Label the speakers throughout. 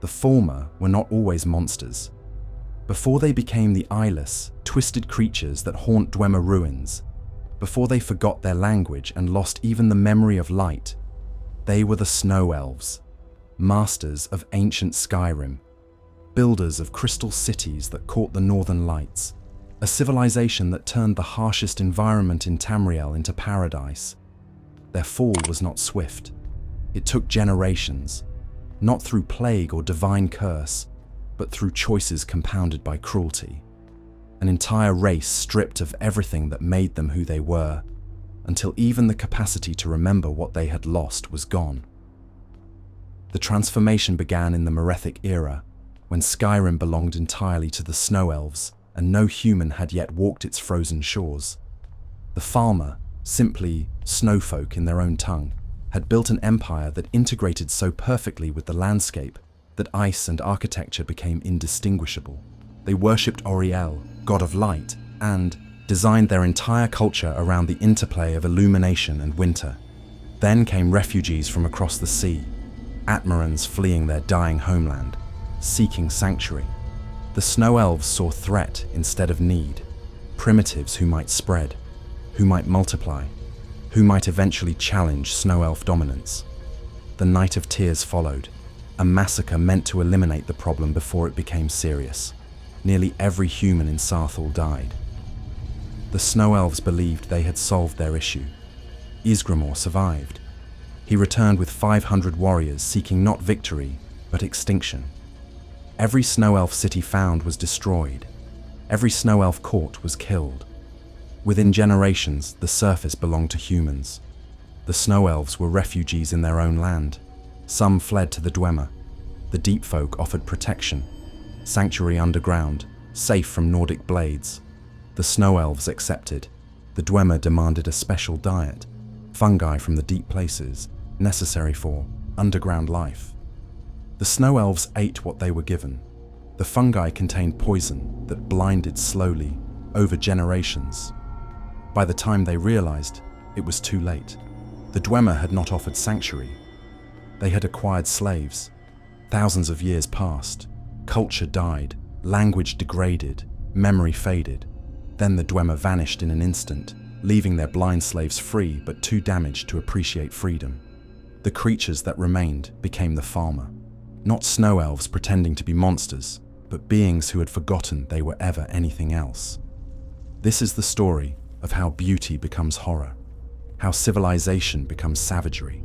Speaker 1: The Falmer were not always monsters. Before they became the eyeless, twisted creatures that haunt Dwemer ruins, before they forgot their language and lost even the memory of light, they were the Snow Elves, masters of ancient Skyrim, builders of crystal cities that caught the northern lights, a civilization that turned the harshest environment in Tamriel into paradise. Their fall was not swift. It took generations, not through plague or divine curse, but through choices compounded by cruelty. An entire race stripped of everything that made them who they were, until even the capacity to remember what they had lost was gone. The transformation began in the Merethic era, when Skyrim belonged entirely to the Snow Elves, and no human had yet walked its frozen shores. The Falmer, simply snowfolk in their own tongue, had built an empire that integrated so perfectly with the landscape that ice and architecture became indistinguishable. They worshipped Oriel, god of light, and designed their entire culture around the interplay of illumination and winter. Then came refugees from across the sea, Atmarans fleeing their dying homeland, seeking sanctuary. The Snow Elves saw threat instead of need, primitives who might spread, who might multiply, who might eventually challenge Snow Elf dominance. The Night of Tears followed, a massacre meant to eliminate the problem before it became serious. Nearly every human in Sarthal died. The Snow Elves believed they had solved their issue. Ysgramor survived. He returned with 500 warriors seeking not victory, but extinction. Every Snow Elf city found was destroyed. Every Snow Elf court was killed. Within generations, the surface belonged to humans. The Snow Elves were refugees in their own land. Some fled to the Dwemer. The Deep Folk offered protection, sanctuary underground, safe from Nordic blades. The Snow Elves accepted. The Dwemer demanded a special diet, fungi from the deep places, necessary for underground life. The Snow Elves ate what they were given. The fungi contained poison that blinded slowly, over generations. By the time they realized, it was too late. The Dwemer had not offered sanctuary. They had acquired slaves. Thousands of years passed. Culture died, language degraded, memory faded. Then the Dwemer vanished in an instant, leaving their blind slaves free but too damaged to appreciate freedom. The creatures that remained became the Falmer. Not Snow Elves pretending to be monsters, but beings who had forgotten they were ever anything else. This is the story of how beauty becomes horror, how civilization becomes savagery,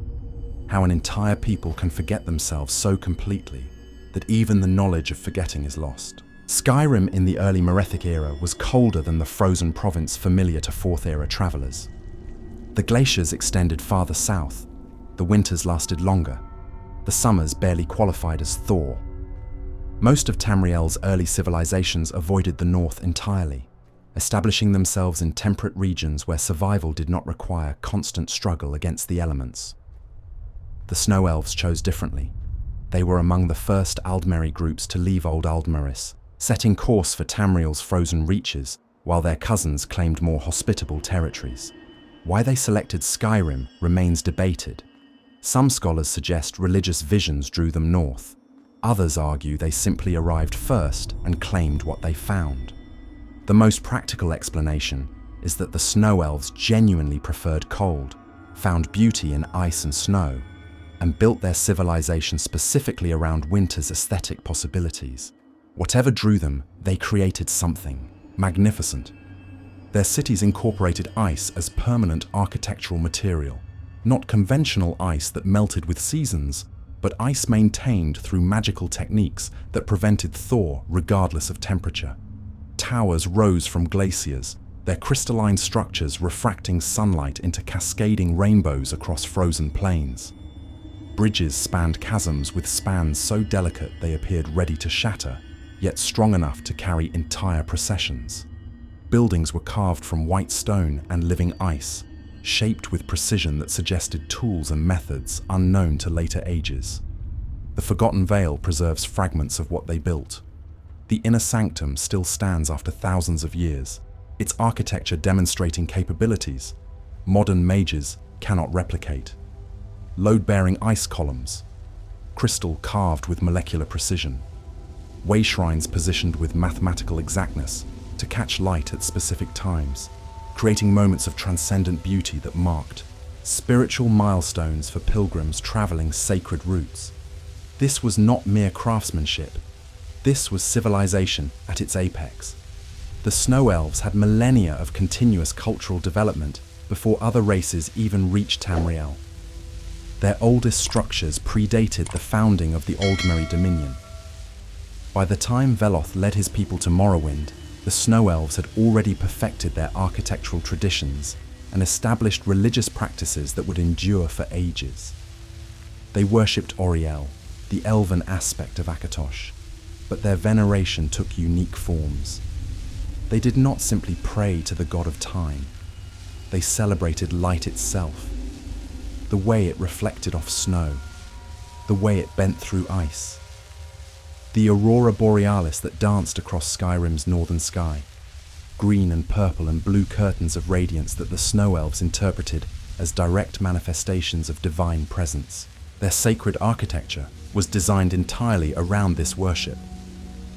Speaker 1: how an entire people can forget themselves so completely that even the knowledge of forgetting is lost. Skyrim in the early Merethic era was colder than the frozen province familiar to 4th era travelers. The glaciers extended farther south, the winters lasted longer, the summers barely qualified as thaw. Most of Tamriel's early civilizations avoided the north entirely, establishing themselves in temperate regions where survival did not require constant struggle against the elements. The Snow Elves chose differently. They were among the first Aldmeri groups to leave Old Aldmeris, setting course for Tamriel's frozen reaches, while their cousins claimed more hospitable territories. Why they selected Skyrim remains debated. Some scholars suggest religious visions drew them north. Others argue they simply arrived first and claimed what they found. The most practical explanation is that the Snow Elves genuinely preferred cold, found beauty in ice and snow, and built their civilization specifically around winter's aesthetic possibilities. Whatever drew them, they created something magnificent. Their cities incorporated ice as permanent architectural material, not conventional ice that melted with seasons, but ice maintained through magical techniques that prevented thaw regardless of temperature. Towers rose from glaciers, their crystalline structures refracting sunlight into cascading rainbows across frozen plains. Bridges spanned chasms with spans so delicate they appeared ready to shatter, yet strong enough to carry entire processions. Buildings were carved from white stone and living ice, shaped with precision that suggested tools and methods unknown to later ages. The Forgotten Vale preserves fragments of what they built. The inner sanctum still stands after thousands of years, its architecture demonstrating capabilities modern mages cannot replicate. Load-bearing ice columns, crystal carved with molecular precision, way shrines positioned with mathematical exactness to catch light at specific times, creating moments of transcendent beauty that marked spiritual milestones for pilgrims traveling sacred routes. This was not mere craftsmanship. This was civilization at its apex. The Snow Elves had millennia of continuous cultural development before other races even reached Tamriel. Their oldest structures predated the founding of the Aldmeri Dominion. By the time Veloth led his people to Morrowind, the Snow Elves had already perfected their architectural traditions and established religious practices that would endure for ages. They worshipped Auriel, the elven aspect of Akatosh, but their veneration took unique forms. They did not simply pray to the god of time. They celebrated light itself, the way it reflected off snow, the way it bent through ice, the aurora borealis that danced across Skyrim's northern sky, green and purple and blue curtains of radiance that the Snow Elves interpreted as direct manifestations of divine presence. Their sacred architecture was designed entirely around this worship.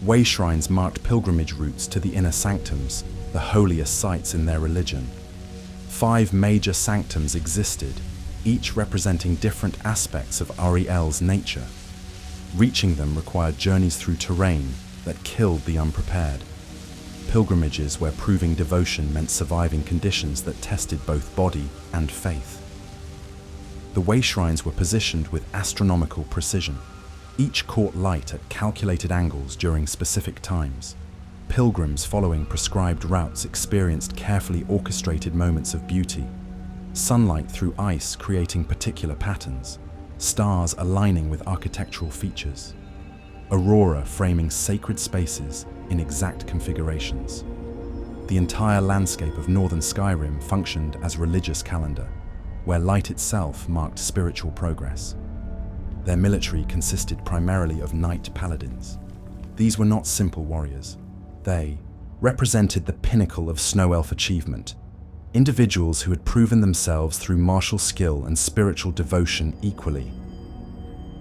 Speaker 1: Way shrines marked pilgrimage routes to the inner sanctums, the holiest sites in their religion. 5 major sanctums existed, each representing different aspects of Auriel's nature. Reaching them required journeys through terrain that killed the unprepared. Pilgrimages where proving devotion meant surviving conditions that tested both body and faith. The way shrines were positioned with astronomical precision. Each caught light at calculated angles during specific times. Pilgrims following prescribed routes experienced carefully orchestrated moments of beauty. Sunlight through ice creating particular patterns, stars aligning with architectural features, aurora framing sacred spaces in exact configurations. The entire landscape of northern Skyrim functioned as a religious calendar, where light itself marked spiritual progress. Their military consisted primarily of knight paladins. These were not simple warriors. They represented the pinnacle of Snow Elf achievement, individuals who had proven themselves through martial skill and spiritual devotion equally.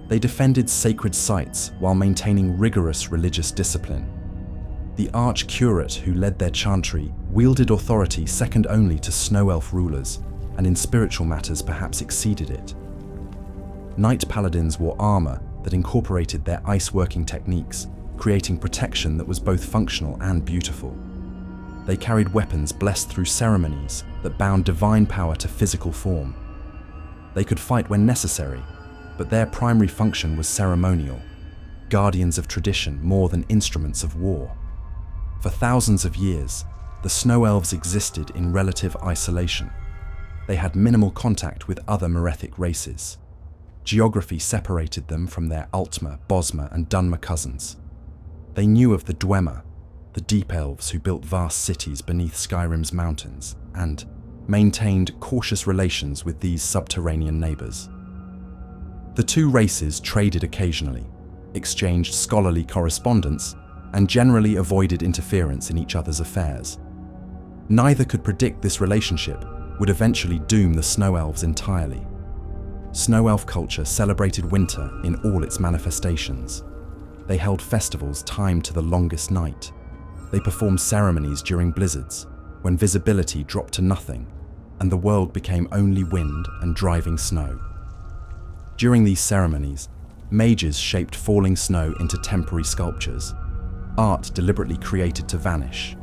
Speaker 1: They defended sacred sites while maintaining rigorous religious discipline. The arch-curate who led their chantry wielded authority second only to Snow Elf rulers, and in spiritual matters perhaps exceeded it. Knight paladins wore armor that incorporated their ice-working techniques, creating protection that was both functional and beautiful. They carried weapons blessed through ceremonies that bound divine power to physical form. They could fight when necessary, but their primary function was ceremonial, guardians of tradition more than instruments of war. For thousands of years, the Snow Elves existed in relative isolation. They had minimal contact with other Merethic races. Geography separated them from their Altmer, Bosmer, and Dunmer cousins. They knew of the Dwemer, the Deep Elves who built vast cities beneath Skyrim's mountains, and maintained cautious relations with these subterranean neighbors. The two races traded occasionally, exchanged scholarly correspondence, and generally avoided interference in each other's affairs. Neither could predict this relationship would eventually doom the Snow Elves entirely. Snow Elf culture celebrated winter in all its manifestations. They held festivals timed to the longest night. They performed ceremonies during blizzards, when visibility dropped to nothing, and the world became only wind and driving snow. During these ceremonies, mages shaped falling snow into temporary sculptures, art deliberately created to vanish,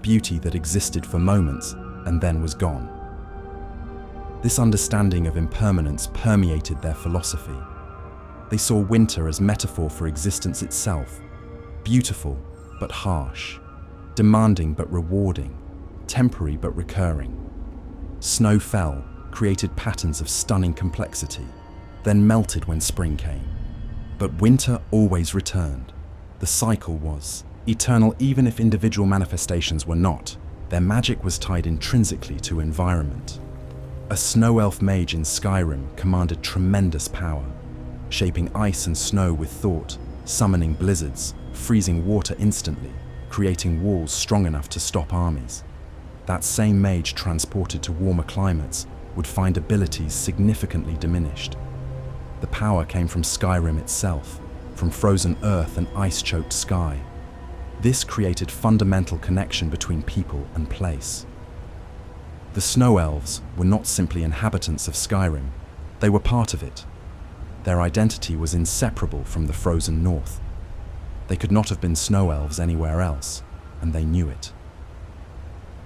Speaker 1: beauty that existed for moments and then was gone. This understanding of impermanence permeated their philosophy. They saw winter as metaphor for existence itself, beautiful but harsh, demanding but rewarding, temporary but recurring. Snow fell, created patterns of stunning complexity, then melted when spring came. But winter always returned. The cycle was eternal even if individual manifestations were not. Their magic was tied intrinsically to environment. A Snow Elf mage in Skyrim commanded tremendous power, shaping ice and snow with thought, summoning blizzards, freezing water instantly, creating walls strong enough to stop armies. That same mage transported to warmer climates would find abilities significantly diminished. The power came from Skyrim itself, from frozen earth and ice-choked sky. This created fundamental connection between people and place. The Snow Elves were not simply inhabitants of Skyrim, they were part of it. Their identity was inseparable from the frozen north. They could not have been Snow Elves anywhere else, and they knew it.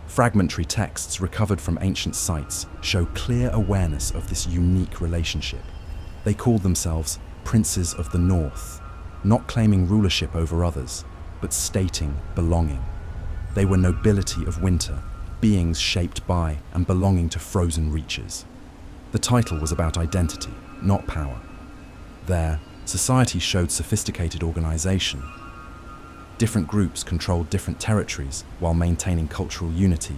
Speaker 1: Fragmentary texts recovered from ancient sites show clear awareness of this unique relationship. They called themselves Princes of the North, not claiming rulership over others, but stating belonging. They were nobility of winter, beings shaped by and belonging to frozen reaches. The title was about identity, not power. There, society showed sophisticated organization. Different groups controlled different territories while maintaining cultural unity.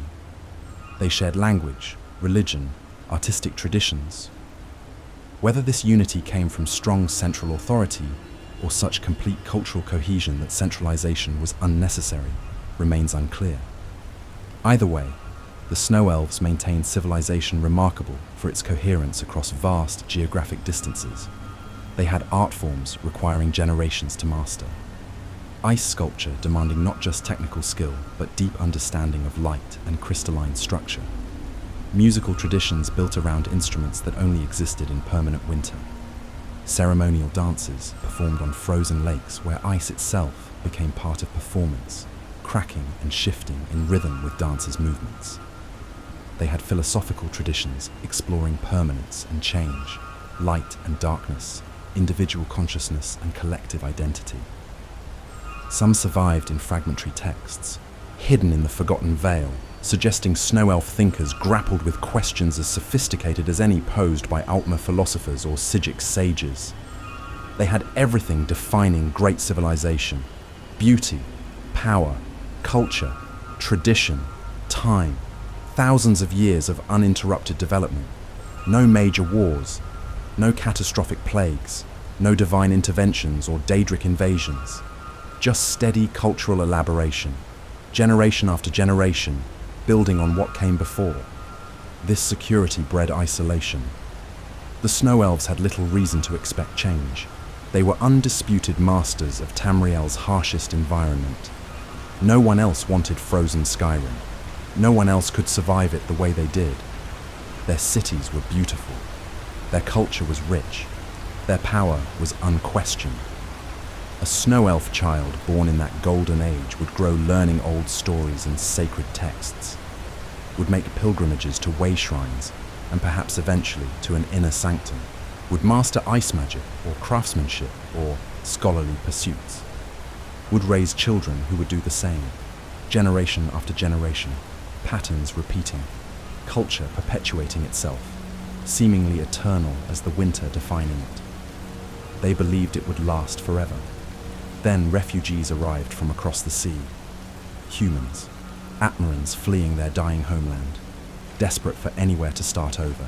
Speaker 1: They shared language, religion, artistic traditions. Whether this unity came from strong central authority or such complete cultural cohesion that centralization was unnecessary remains unclear. Either way, the Snow Elves maintained civilization remarkable for its coherence across vast geographic distances. They had art forms requiring generations to master. Ice sculpture demanding not just technical skill, but deep understanding of light and crystalline structure. Musical traditions built around instruments that only existed in permanent winter. Ceremonial dances performed on frozen lakes where ice itself became part of performance, cracking and shifting in rhythm with dancers' movements. They had philosophical traditions exploring permanence and change, light and darkness, individual consciousness and collective identity. Some survived in fragmentary texts, hidden in the forgotten veil, suggesting Snow Elf thinkers grappled with questions as sophisticated as any posed by Altmer philosophers or Sigic sages. They had everything defining great civilization: beauty, power, culture, tradition, time, thousands of years of uninterrupted development, no major wars, no catastrophic plagues, no divine interventions or Daedric invasions, just steady cultural elaboration, generation after generation, building on what came before. This security bred isolation. The Snow Elves had little reason to expect change. They were undisputed masters of Tamriel's harshest environment. No one else wanted frozen Skyrim. No one else could survive it the way they did. Their cities were beautiful. Their culture was rich. Their power was unquestioned. A Snow Elf child born in that golden age would grow learning old stories and sacred texts, would make pilgrimages to way shrines, and perhaps eventually to an inner sanctum, would master ice magic or craftsmanship or scholarly pursuits, would raise children who would do the same, generation after generation, patterns repeating, culture perpetuating itself, seemingly eternal as the winter defining it. They believed it would last forever. Then refugees arrived from across the sea. Humans, Atmarans fleeing their dying homeland, desperate for anywhere to start over.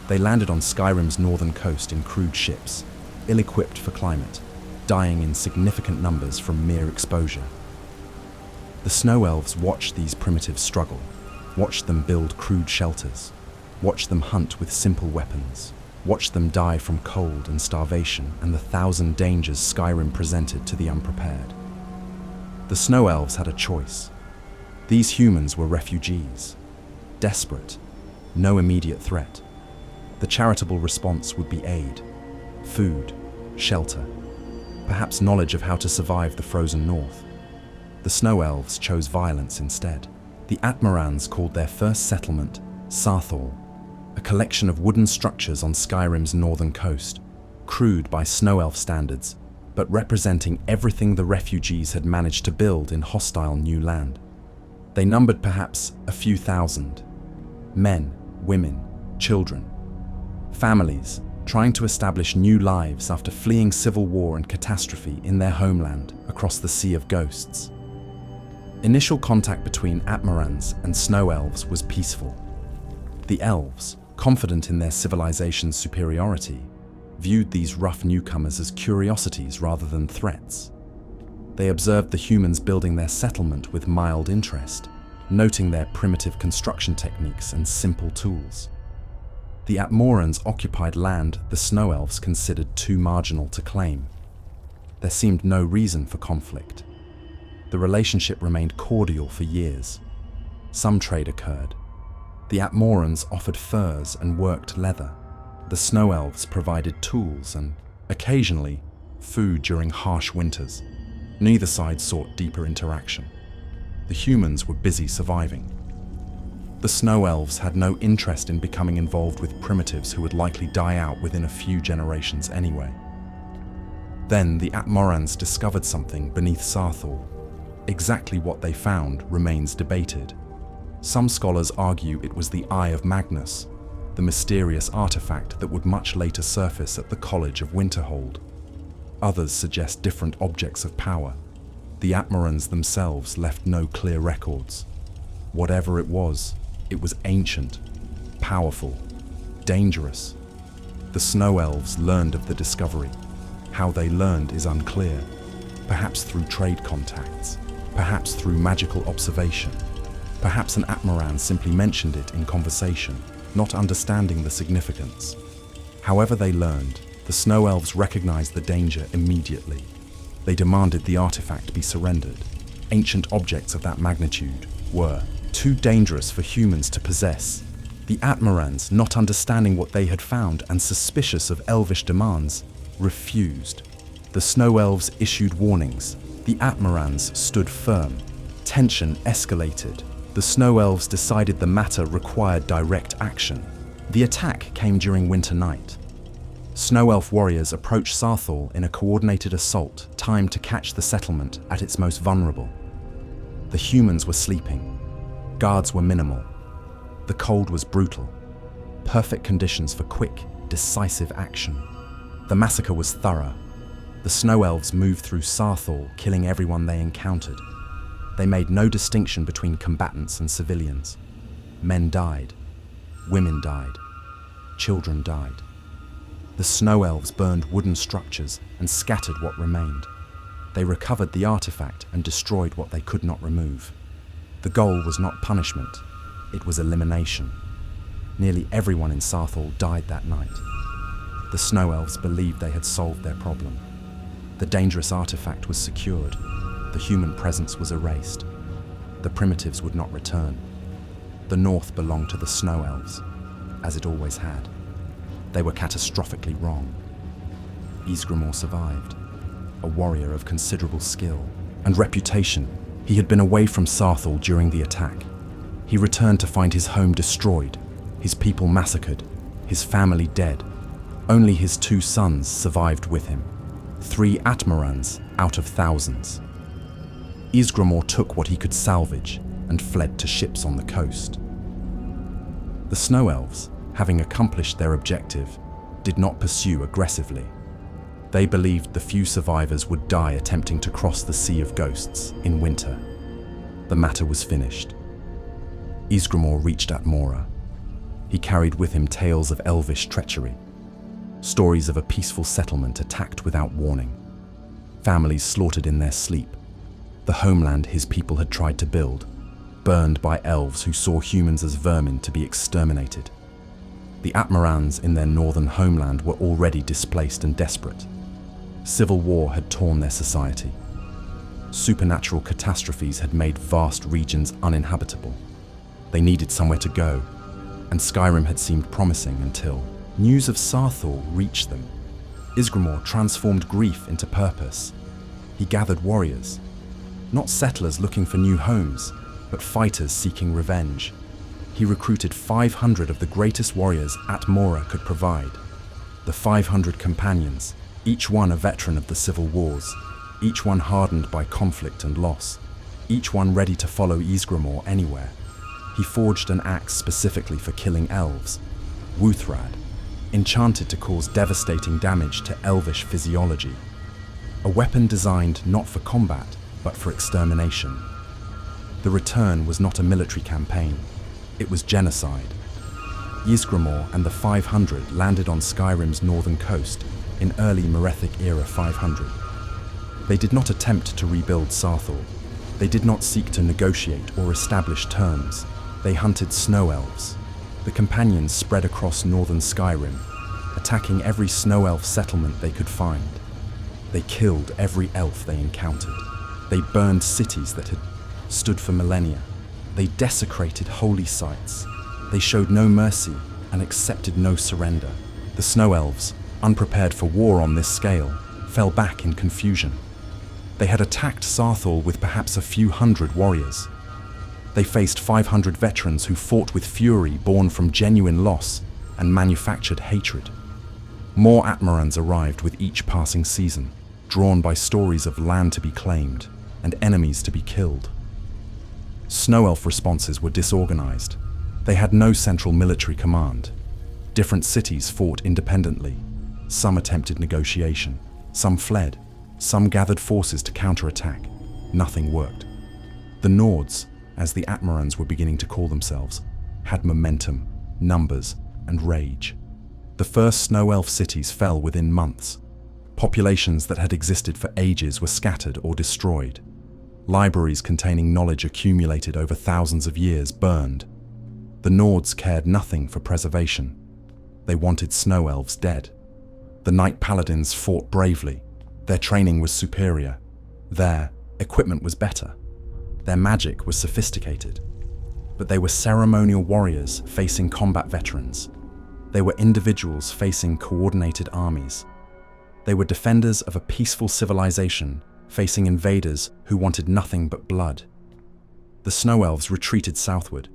Speaker 1: They landed on Skyrim's northern coast in crude ships, ill-equipped for climate, dying in significant numbers from mere exposure. The Snow Elves watched these primitives struggle, watched them build crude shelters, watched them hunt with simple weapons, watched them die from cold and starvation and the thousand dangers Skyrim presented to the unprepared. The Snow Elves had a choice. These humans were refugees, desperate, no immediate threat. The charitable response would be aid, food, shelter, perhaps knowledge of how to survive the frozen north. The Snow Elves chose violence instead. The Atmarans called their first settlement Sarthal, a collection of wooden structures on Skyrim's northern coast, crude by Snow Elf standards, but representing everything the refugees had managed to build in hostile new land. They numbered perhaps a few thousand. Men, women, children. Families trying to establish new lives after fleeing civil war and catastrophe in their homeland across the Sea of Ghosts. Initial contact between Atmarans and Snow Elves was peaceful. The elves, confident in their civilization's superiority, viewed these rough newcomers as curiosities rather than threats. They observed the humans building their settlement with mild interest, noting their primitive construction techniques and simple tools. The Atmorans occupied land the Snow Elves considered too marginal to claim. There seemed no reason for conflict. The relationship remained cordial for years. Some trade occurred. The Atmorans offered furs and worked leather. The Snow Elves provided tools and, occasionally, food during harsh winters. Neither side sought deeper interaction. The humans were busy surviving. The Snow Elves had no interest in becoming involved with primitives who would likely die out within a few generations anyway. Then the Atmorans discovered something beneath Sarthor. Exactly what they found remains debated. Some scholars argue it was the Eye of Magnus, the mysterious artifact that would much later surface at the College of Winterhold. Others suggest different objects of power. The Atmorans themselves left no clear records. Whatever it was ancient, powerful, dangerous. The Snow Elves learned of the discovery. How they learned is unclear. Perhaps through trade contacts, perhaps through magical observation. Perhaps an Atmoran simply mentioned it in conversation, not understanding the significance. However they learned, the Snow Elves recognized the danger immediately. They demanded the artifact be surrendered. Ancient objects of that magnitude were too dangerous for humans to possess. The Atmorans, not understanding what they had found and suspicious of elvish demands, refused. The Snow Elves issued warnings. The Atmorans stood firm. Tension escalated. The Snow Elves decided the matter required direct action. The attack came during winter night. Snow Elf warriors approached Sarthor in a coordinated assault, timed to catch the settlement at its most vulnerable. The humans were sleeping. Guards were minimal. The cold was brutal. Perfect conditions for quick, decisive action. The massacre was thorough. The Snow Elves moved through Sarthor, killing everyone they encountered. They made no distinction between combatants and civilians. Men died. Women died. Children died. The Snow Elves burned wooden structures and scattered what remained. They recovered the artifact and destroyed what they could not remove. The goal was not punishment, it was elimination. Nearly everyone in Sarthor died that night. The Snow Elves believed they had solved their problem. The dangerous artifact was secured. The human presence was erased. The primitives would not return. The North belonged to the Snow Elves, as it always had. They were catastrophically wrong. Ysgramor survived, a warrior of considerable skill and reputation. He had been away from Sarthor during the attack. He returned to find his home destroyed, his people massacred, his family dead. Only his 2 sons survived with him, 3 Atmorans out of thousands. Ysgramor took what he could salvage and fled to ships on the coast. The Snow Elves, having accomplished their objective, did not pursue aggressively. They believed the few survivors would die attempting to cross the Sea of Ghosts in winter. The matter was finished. Ysgramor reached Atmora. He carried with him tales of elvish treachery, stories of a peaceful settlement attacked without warning, families slaughtered in their sleep, the homeland his people had tried to build, burned by elves who saw humans as vermin to be exterminated. The Atmorans in their northern homeland were already displaced and desperate. Civil war had torn their society. Supernatural catastrophes had made vast regions uninhabitable. They needed somewhere to go, and Skyrim had seemed promising until news of Sarthor reached them. Ysgramor transformed grief into purpose. He gathered warriors, not settlers looking for new homes, but fighters seeking revenge. He recruited 500 of the greatest warriors Atmora could provide. The 500 companions, each one a veteran of the civil wars, each one hardened by conflict and loss, each one ready to follow Ysgramor anywhere. He forged an axe specifically for killing elves, Wuthrad, enchanted to cause devastating damage to elvish physiology. A weapon designed not for combat, but for extermination. The return was not a military campaign, it was genocide. Ysgramor and the 500 landed on Skyrim's northern coast in early Merethic era 500. They did not attempt to rebuild Sarthor. They did not seek to negotiate or establish terms. They hunted Snow Elves. The companions spread across northern Skyrim, attacking every Snow Elf settlement they could find. They killed every elf they encountered. They burned cities that had stood for millennia. They desecrated holy sites. They showed no mercy and accepted no surrender. The Snow Elves, unprepared for war on this scale, fell back in confusion. They had attacked Sarthal with perhaps a few hundred warriors. They faced 500 veterans who fought with fury born from genuine loss and manufactured hatred. More Atmarans arrived with each passing season, drawn by stories of land to be claimed and enemies to be killed. Snow Elf responses were disorganized. They had no central military command. Different cities fought independently. Some attempted negotiation. Some fled. Some gathered forces to counterattack. Nothing worked. The Nords, as the Atmarans were beginning to call themselves, had momentum, numbers, and rage. The first Snow Elf cities fell within months. Populations that had existed for ages were scattered or destroyed. Libraries containing knowledge accumulated over thousands of years burned. The Nords cared nothing for preservation. They wanted Snow Elves dead. The Knight Paladins fought bravely. Their training was superior. Their equipment was better. Their magic was sophisticated. But they were ceremonial warriors facing combat veterans. They were individuals facing coordinated armies. They were defenders of a peaceful civilization facing invaders who wanted nothing but blood. The Snow Elves retreated southward.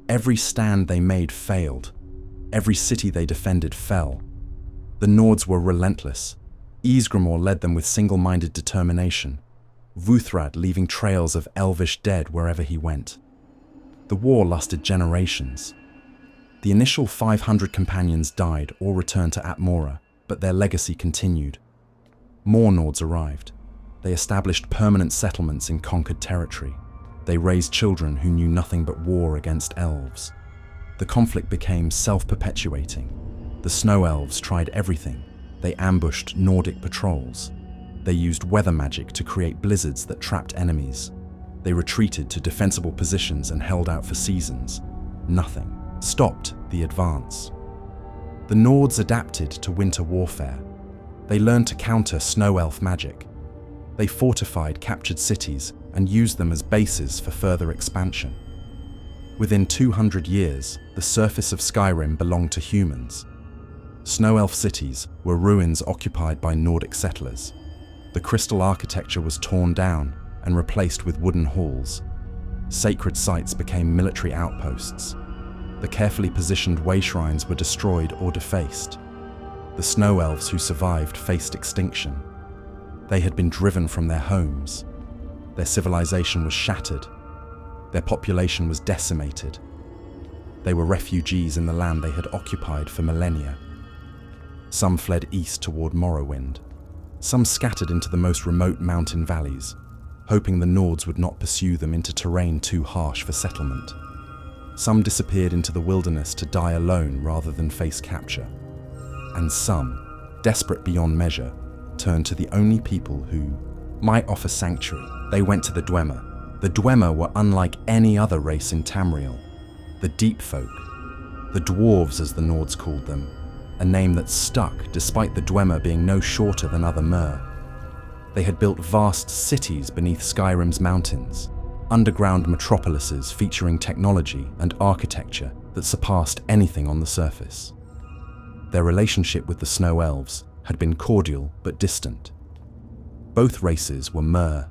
Speaker 1: Every stand they made failed. Every city they defended fell. The Nords were relentless. Ysgramor led them with single-minded determination, Vuthrad leaving trails of elvish dead wherever he went. The war lasted generations. The initial 500 companions died or returned to Atmora, but their legacy continued. More Nords arrived. They established permanent settlements in conquered territory. They raised children who knew nothing but war against elves. The conflict became self-perpetuating. The Snow Elves tried everything. They ambushed Nordic patrols. They used weather magic to create blizzards that trapped enemies. They retreated to defensible positions and held out for seasons. Nothing stopped the advance. The Nords adapted to winter warfare. They learned to counter Snow Elf magic. They fortified captured cities and used them as bases for further expansion. Within 200 years, the surface of Skyrim belonged to humans. Snow Elf cities were ruins occupied by Nordic settlers. The crystal architecture was torn down and replaced with wooden halls. Sacred sites became military outposts. The carefully positioned way shrines were destroyed or defaced. The Snow Elves who survived faced extinction. They had been driven from their homes. Their civilization was shattered. Their population was decimated. They were refugees in the land they had occupied for millennia. Some fled east toward Morrowind. Some scattered into the most remote mountain valleys, hoping the Nords would not pursue them into terrain too harsh for settlement. Some disappeared into the wilderness to die alone rather than face capture. And some, desperate beyond measure, turned to the only people who might offer sanctuary. They went to the Dwemer. The Dwemer were unlike any other race in Tamriel. The Deep Folk, the Dwarves as the Nords called them, a name that stuck despite the Dwemer being no shorter than other Mer. They had built vast cities beneath Skyrim's mountains, underground metropolises featuring technology and architecture that surpassed anything on the surface. Their relationship with the Snow Elves had been cordial but distant. Both races were Mer.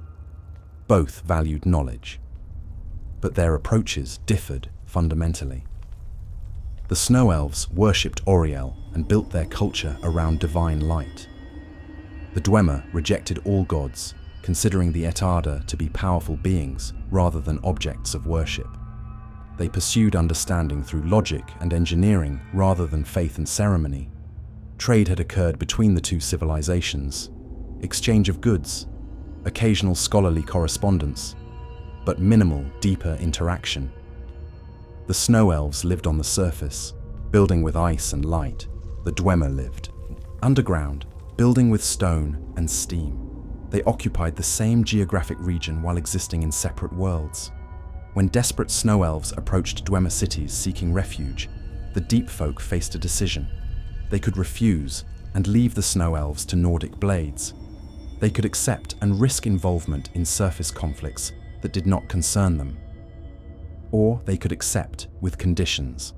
Speaker 1: Both valued knowledge. But their approaches differed fundamentally. The Snow Elves worshipped Auriel and built their culture around divine light. The Dwemer rejected all gods, considering the Etarda to be powerful beings rather than objects of worship. They pursued understanding through logic and engineering rather than faith and ceremony. Trade had occurred between the two civilizations, exchange of goods, occasional scholarly correspondence, but minimal, deeper interaction. The Snow Elves lived on the surface, building with ice and light. The Dwemer lived underground, building with stone and steam. They occupied the same geographic region while existing in separate worlds. When desperate Snow Elves approached Dwemer cities seeking refuge, the Deep Folk faced a decision. They could refuse and leave the Snow Elves to Nordic blades. They could accept and risk involvement in surface conflicts that did not concern them. Or they could accept with conditions.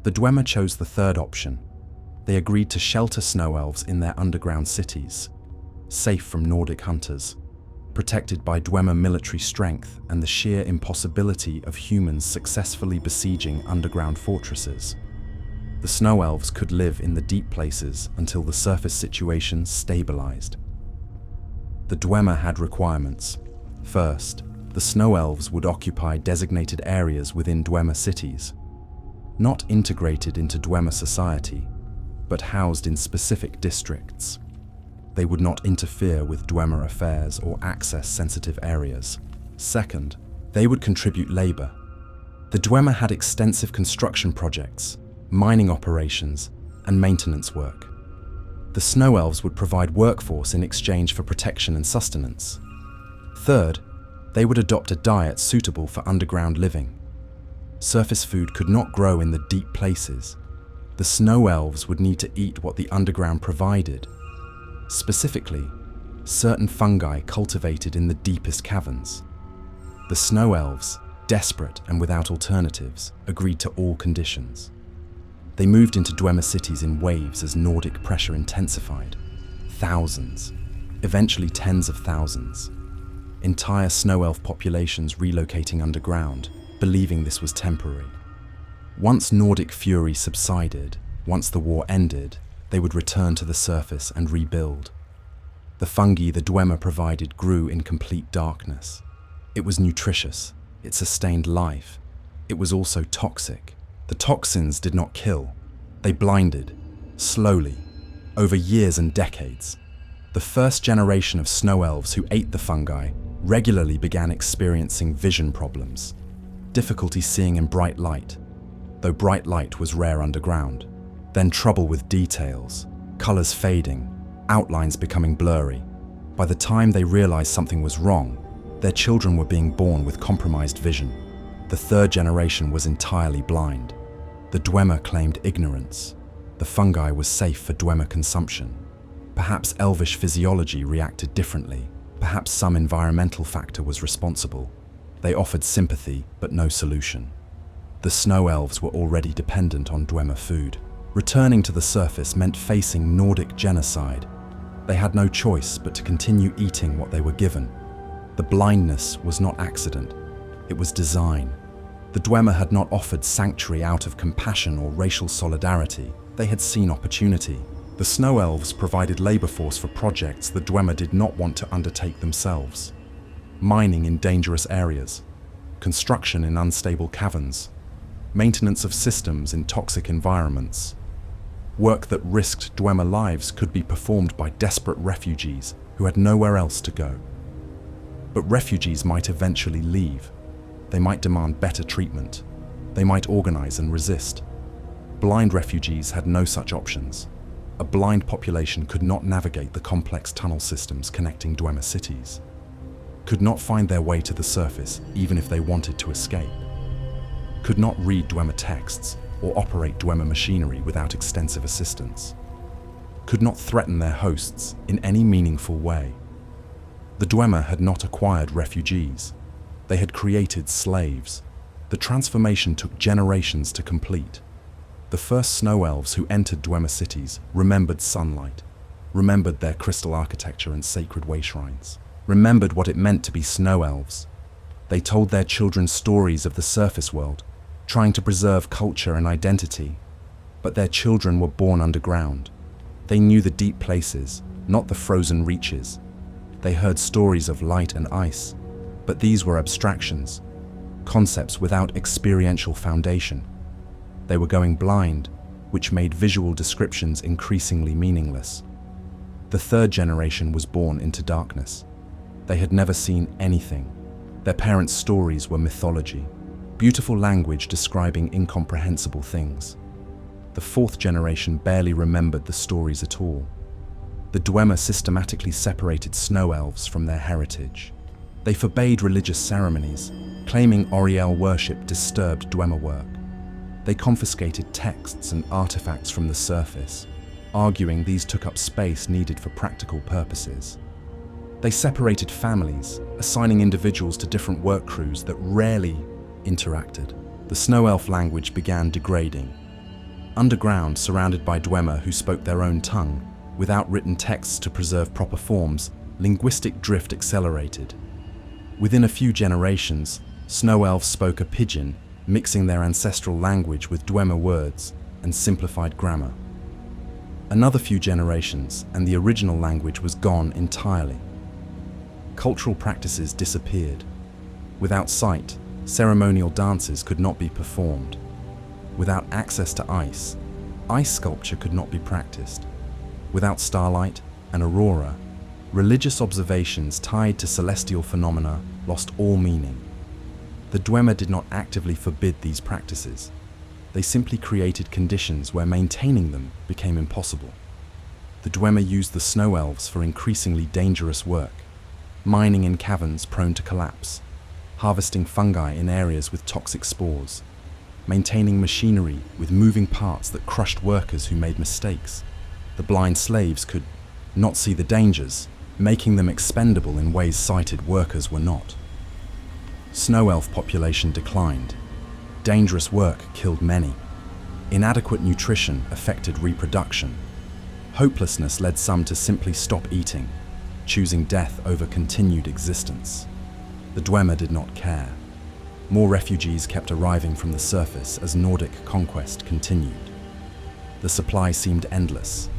Speaker 1: The Dwemer chose the third option. They agreed to shelter Snow Elves in their underground cities, safe from Nordic hunters, protected by Dwemer military strength and the sheer impossibility of humans successfully besieging underground fortresses. The Snow Elves could live in the deep places until the surface situation stabilized. The Dwemer had requirements. First, the Snow Elves would occupy designated areas within Dwemer cities, not integrated into Dwemer society, but housed in specific districts. They would not interfere with Dwemer affairs or access sensitive areas. Second, they would contribute labor. The Dwemer had extensive construction projects, mining operations, and maintenance work. The Snow Elves would provide workforce in exchange for protection and sustenance. Third, they would adopt a diet suitable for underground living. Surface food could not grow in the deep places. The Snow Elves would need to eat what the underground provided. Specifically, certain fungi cultivated in the deepest caverns. The Snow Elves, desperate and without alternatives, agreed to all conditions. They moved into Dwemer cities in waves as Nordic pressure intensified. Thousands, eventually tens of thousands. Entire Snow Elf populations relocating underground, believing this was temporary. Once Nordic fury subsided, once the war ended, they would return to the surface and rebuild. The fungi the Dwemer provided grew in complete darkness. It was nutritious, it sustained life. It was also toxic. The toxins did not kill. They blinded, slowly, over years and decades. The first generation of Snow Elves who ate the fungi regularly began experiencing vision problems, difficulty seeing in bright light, though bright light was rare underground. Then trouble with details, colors fading, outlines becoming blurry. By the time they realized something was wrong, their children were being born with compromised vision. The third generation was entirely blind. The Dwemer claimed ignorance. The fungi was safe for Dwemer consumption. Perhaps elvish physiology reacted differently. Perhaps some environmental factor was responsible. They offered sympathy, but no solution. The Snow Elves were already dependent on Dwemer food. Returning to the surface meant facing Nordic genocide. They had no choice but to continue eating what they were given. The blindness was not accident, it was design. The Dwemer had not offered sanctuary out of compassion or racial solidarity. They had seen opportunity. The Snow Elves provided labor force for projects the Dwemer did not want to undertake themselves. Mining in dangerous areas, construction in unstable caverns, maintenance of systems in toxic environments. Work that risked Dwemer lives could be performed by desperate refugees who had nowhere else to go. But refugees might eventually leave. They might demand better treatment. They might organize and resist. Blind refugees had no such options. A blind population could not navigate the complex tunnel systems connecting Dwemer cities, could not find their way to the surface even if they wanted to escape, could not read Dwemer texts or operate Dwemer machinery without extensive assistance, could not threaten their hosts in any meaningful way. The Dwemer had not acquired refugees. They had created slaves. The transformation took generations to complete. The first Snow Elves who entered Dwemer cities remembered sunlight, remembered their crystal architecture and sacred way shrines, remembered what it meant to be Snow Elves. They told their children stories of the surface world, trying to preserve culture and identity. But their children were born underground. They knew the deep places, not the frozen reaches. They heard stories of light and ice, but these were abstractions, concepts without experiential foundation. They were going blind, which made visual descriptions increasingly meaningless. The third generation was born into darkness. They had never seen anything. Their parents' stories were mythology, beautiful language describing incomprehensible things. The fourth generation barely remembered the stories at all. The Dwemer systematically separated Snow Elves from their heritage. They forbade religious ceremonies, claiming Oriel worship disturbed Dwemer work. They confiscated texts and artifacts from the surface, arguing these took up space needed for practical purposes. They separated families, assigning individuals to different work crews that rarely interacted. The Snow Elf language began degrading. Underground, surrounded by Dwemer who spoke their own tongue, without written texts to preserve proper forms, linguistic drift accelerated. Within a few generations, Snow Elves spoke a pidgin, mixing their ancestral language with Dwemer words and simplified grammar. Another few generations, and the original language was gone entirely. Cultural practices disappeared. Without sight, ceremonial dances could not be performed. Without access to ice sculpture could not be practiced. Without starlight and aurora, religious observations tied to celestial phenomena lost all meaning. The Dwemer did not actively forbid these practices. They simply created conditions where maintaining them became impossible. The Dwemer used the Snow Elves for increasingly dangerous work, mining in caverns prone to collapse, harvesting fungi in areas with toxic spores, maintaining machinery with moving parts that crushed workers who made mistakes. The blind slaves could not see the dangers, making them expendable in ways sighted workers were not. Snow Elf population declined. Dangerous work killed many. Inadequate nutrition affected reproduction. Hopelessness led some to simply stop eating, choosing death over continued existence. The Dwemer did not care. More refugees kept arriving from the surface as Nordic conquest continued. The supply seemed endless.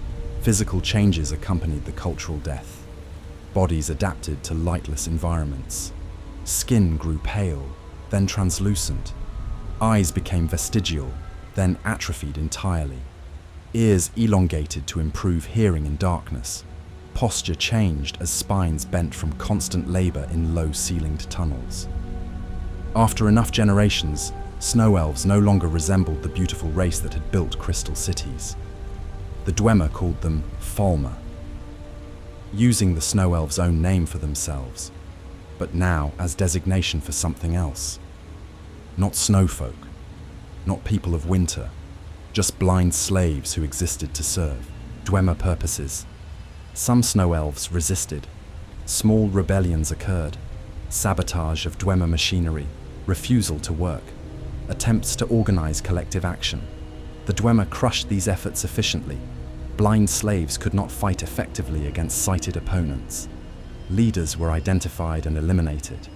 Speaker 1: Physical changes accompanied the cultural death. Bodies adapted to lightless environments. Skin grew pale, then translucent. Eyes became vestigial, then atrophied entirely. Ears elongated to improve hearing in darkness. Posture changed as spines bent from constant labor in low-ceilinged tunnels. After enough generations, Snow Elves no longer resembled the beautiful race that had built crystal cities. The Dwemer called them Falmer, using the Snow Elves' own name for themselves, but now as designation for something else. Not snowfolk, not people of winter, just blind slaves who existed to serve Dwemer purposes. Some Snow Elves resisted. Small rebellions occurred. Sabotage of Dwemer machinery, refusal to work, attempts to organize collective action. The Dwemer crushed these efforts efficiently. Blind slaves could not fight effectively against sighted opponents. Leaders were identified and eliminated.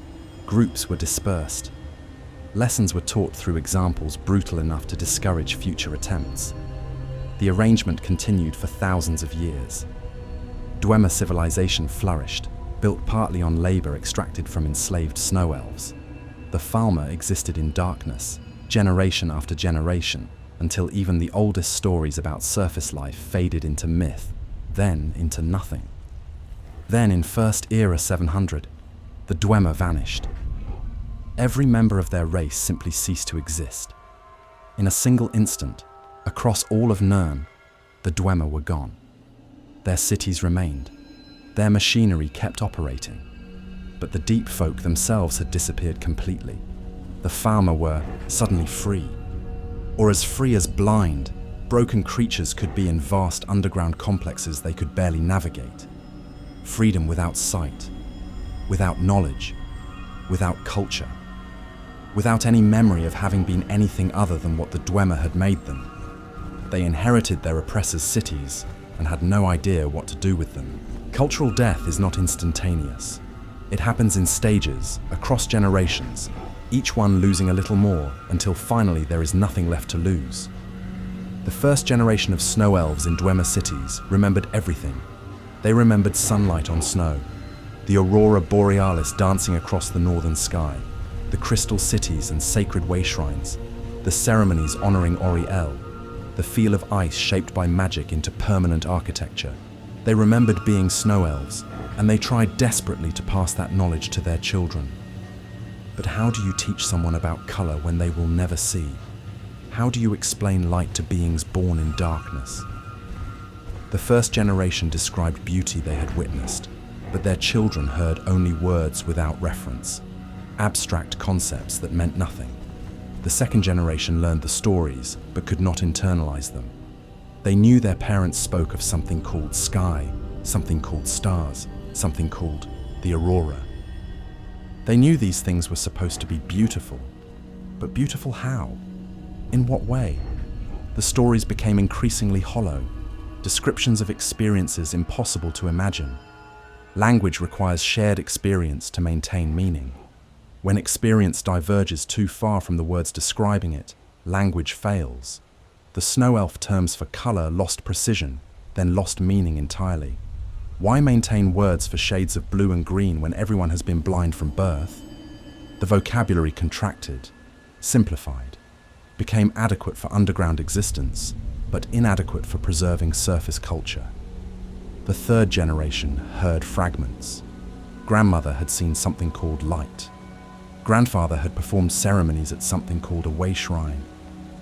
Speaker 1: Groups were dispersed. Lessons were taught through examples brutal enough to discourage future attempts. The arrangement continued for thousands of years. Dwemer civilization flourished, built partly on labor extracted from enslaved Snow Elves. The Falmer existed in darkness, generation after generation, until even the oldest stories about surface life faded into myth, then into nothing. Then in First Era 700, the Dwemer vanished. Every member of their race simply ceased to exist. In a single instant, across all of Nirn, the Dwemer were gone. Their cities remained. Their machinery kept operating. But the deep folk themselves had disappeared completely. The Falmer were suddenly free. Or as free as blind, broken creatures could be in vast underground complexes they could barely navigate. Freedom without sight, without knowledge, without culture, without any memory of having been anything other than what the Dwemer had made them. They inherited their oppressors' cities and had no idea what to do with them. Cultural death is not instantaneous. It happens in stages, across generations, each one losing a little more until finally there is nothing left to lose. The first generation of Snow Elves in Dwemer cities remembered everything. They remembered sunlight on snow, the aurora borealis dancing across the northern sky, the crystal cities and sacred way shrines, the ceremonies honoring Ori-El, the feel of ice shaped by magic into permanent architecture. They remembered being Snow Elves, and they tried desperately to pass that knowledge to their children. But how do you teach someone about color when they will never see? How do you explain light to beings born in darkness? The first generation described beauty they had witnessed, but their children heard only words without reference, abstract concepts that meant nothing. The second generation learned the stories, but could not internalize them. They knew their parents spoke of something called sky, something called stars, something called the aurora. They knew these things were supposed to be beautiful, but beautiful how? In what way? The stories became increasingly hollow, descriptions of experiences impossible to imagine. Language requires shared experience to maintain meaning. When experience diverges too far from the words describing it, language fails. The Snow Elf terms for color lost precision, then lost meaning entirely. Why maintain words for shades of blue and green when everyone has been blind from birth? The vocabulary contracted, simplified, became adequate for underground existence, but inadequate for preserving surface culture. The third generation heard fragments. Grandmother had seen something called light. Grandfather had performed ceremonies at something called a way shrine.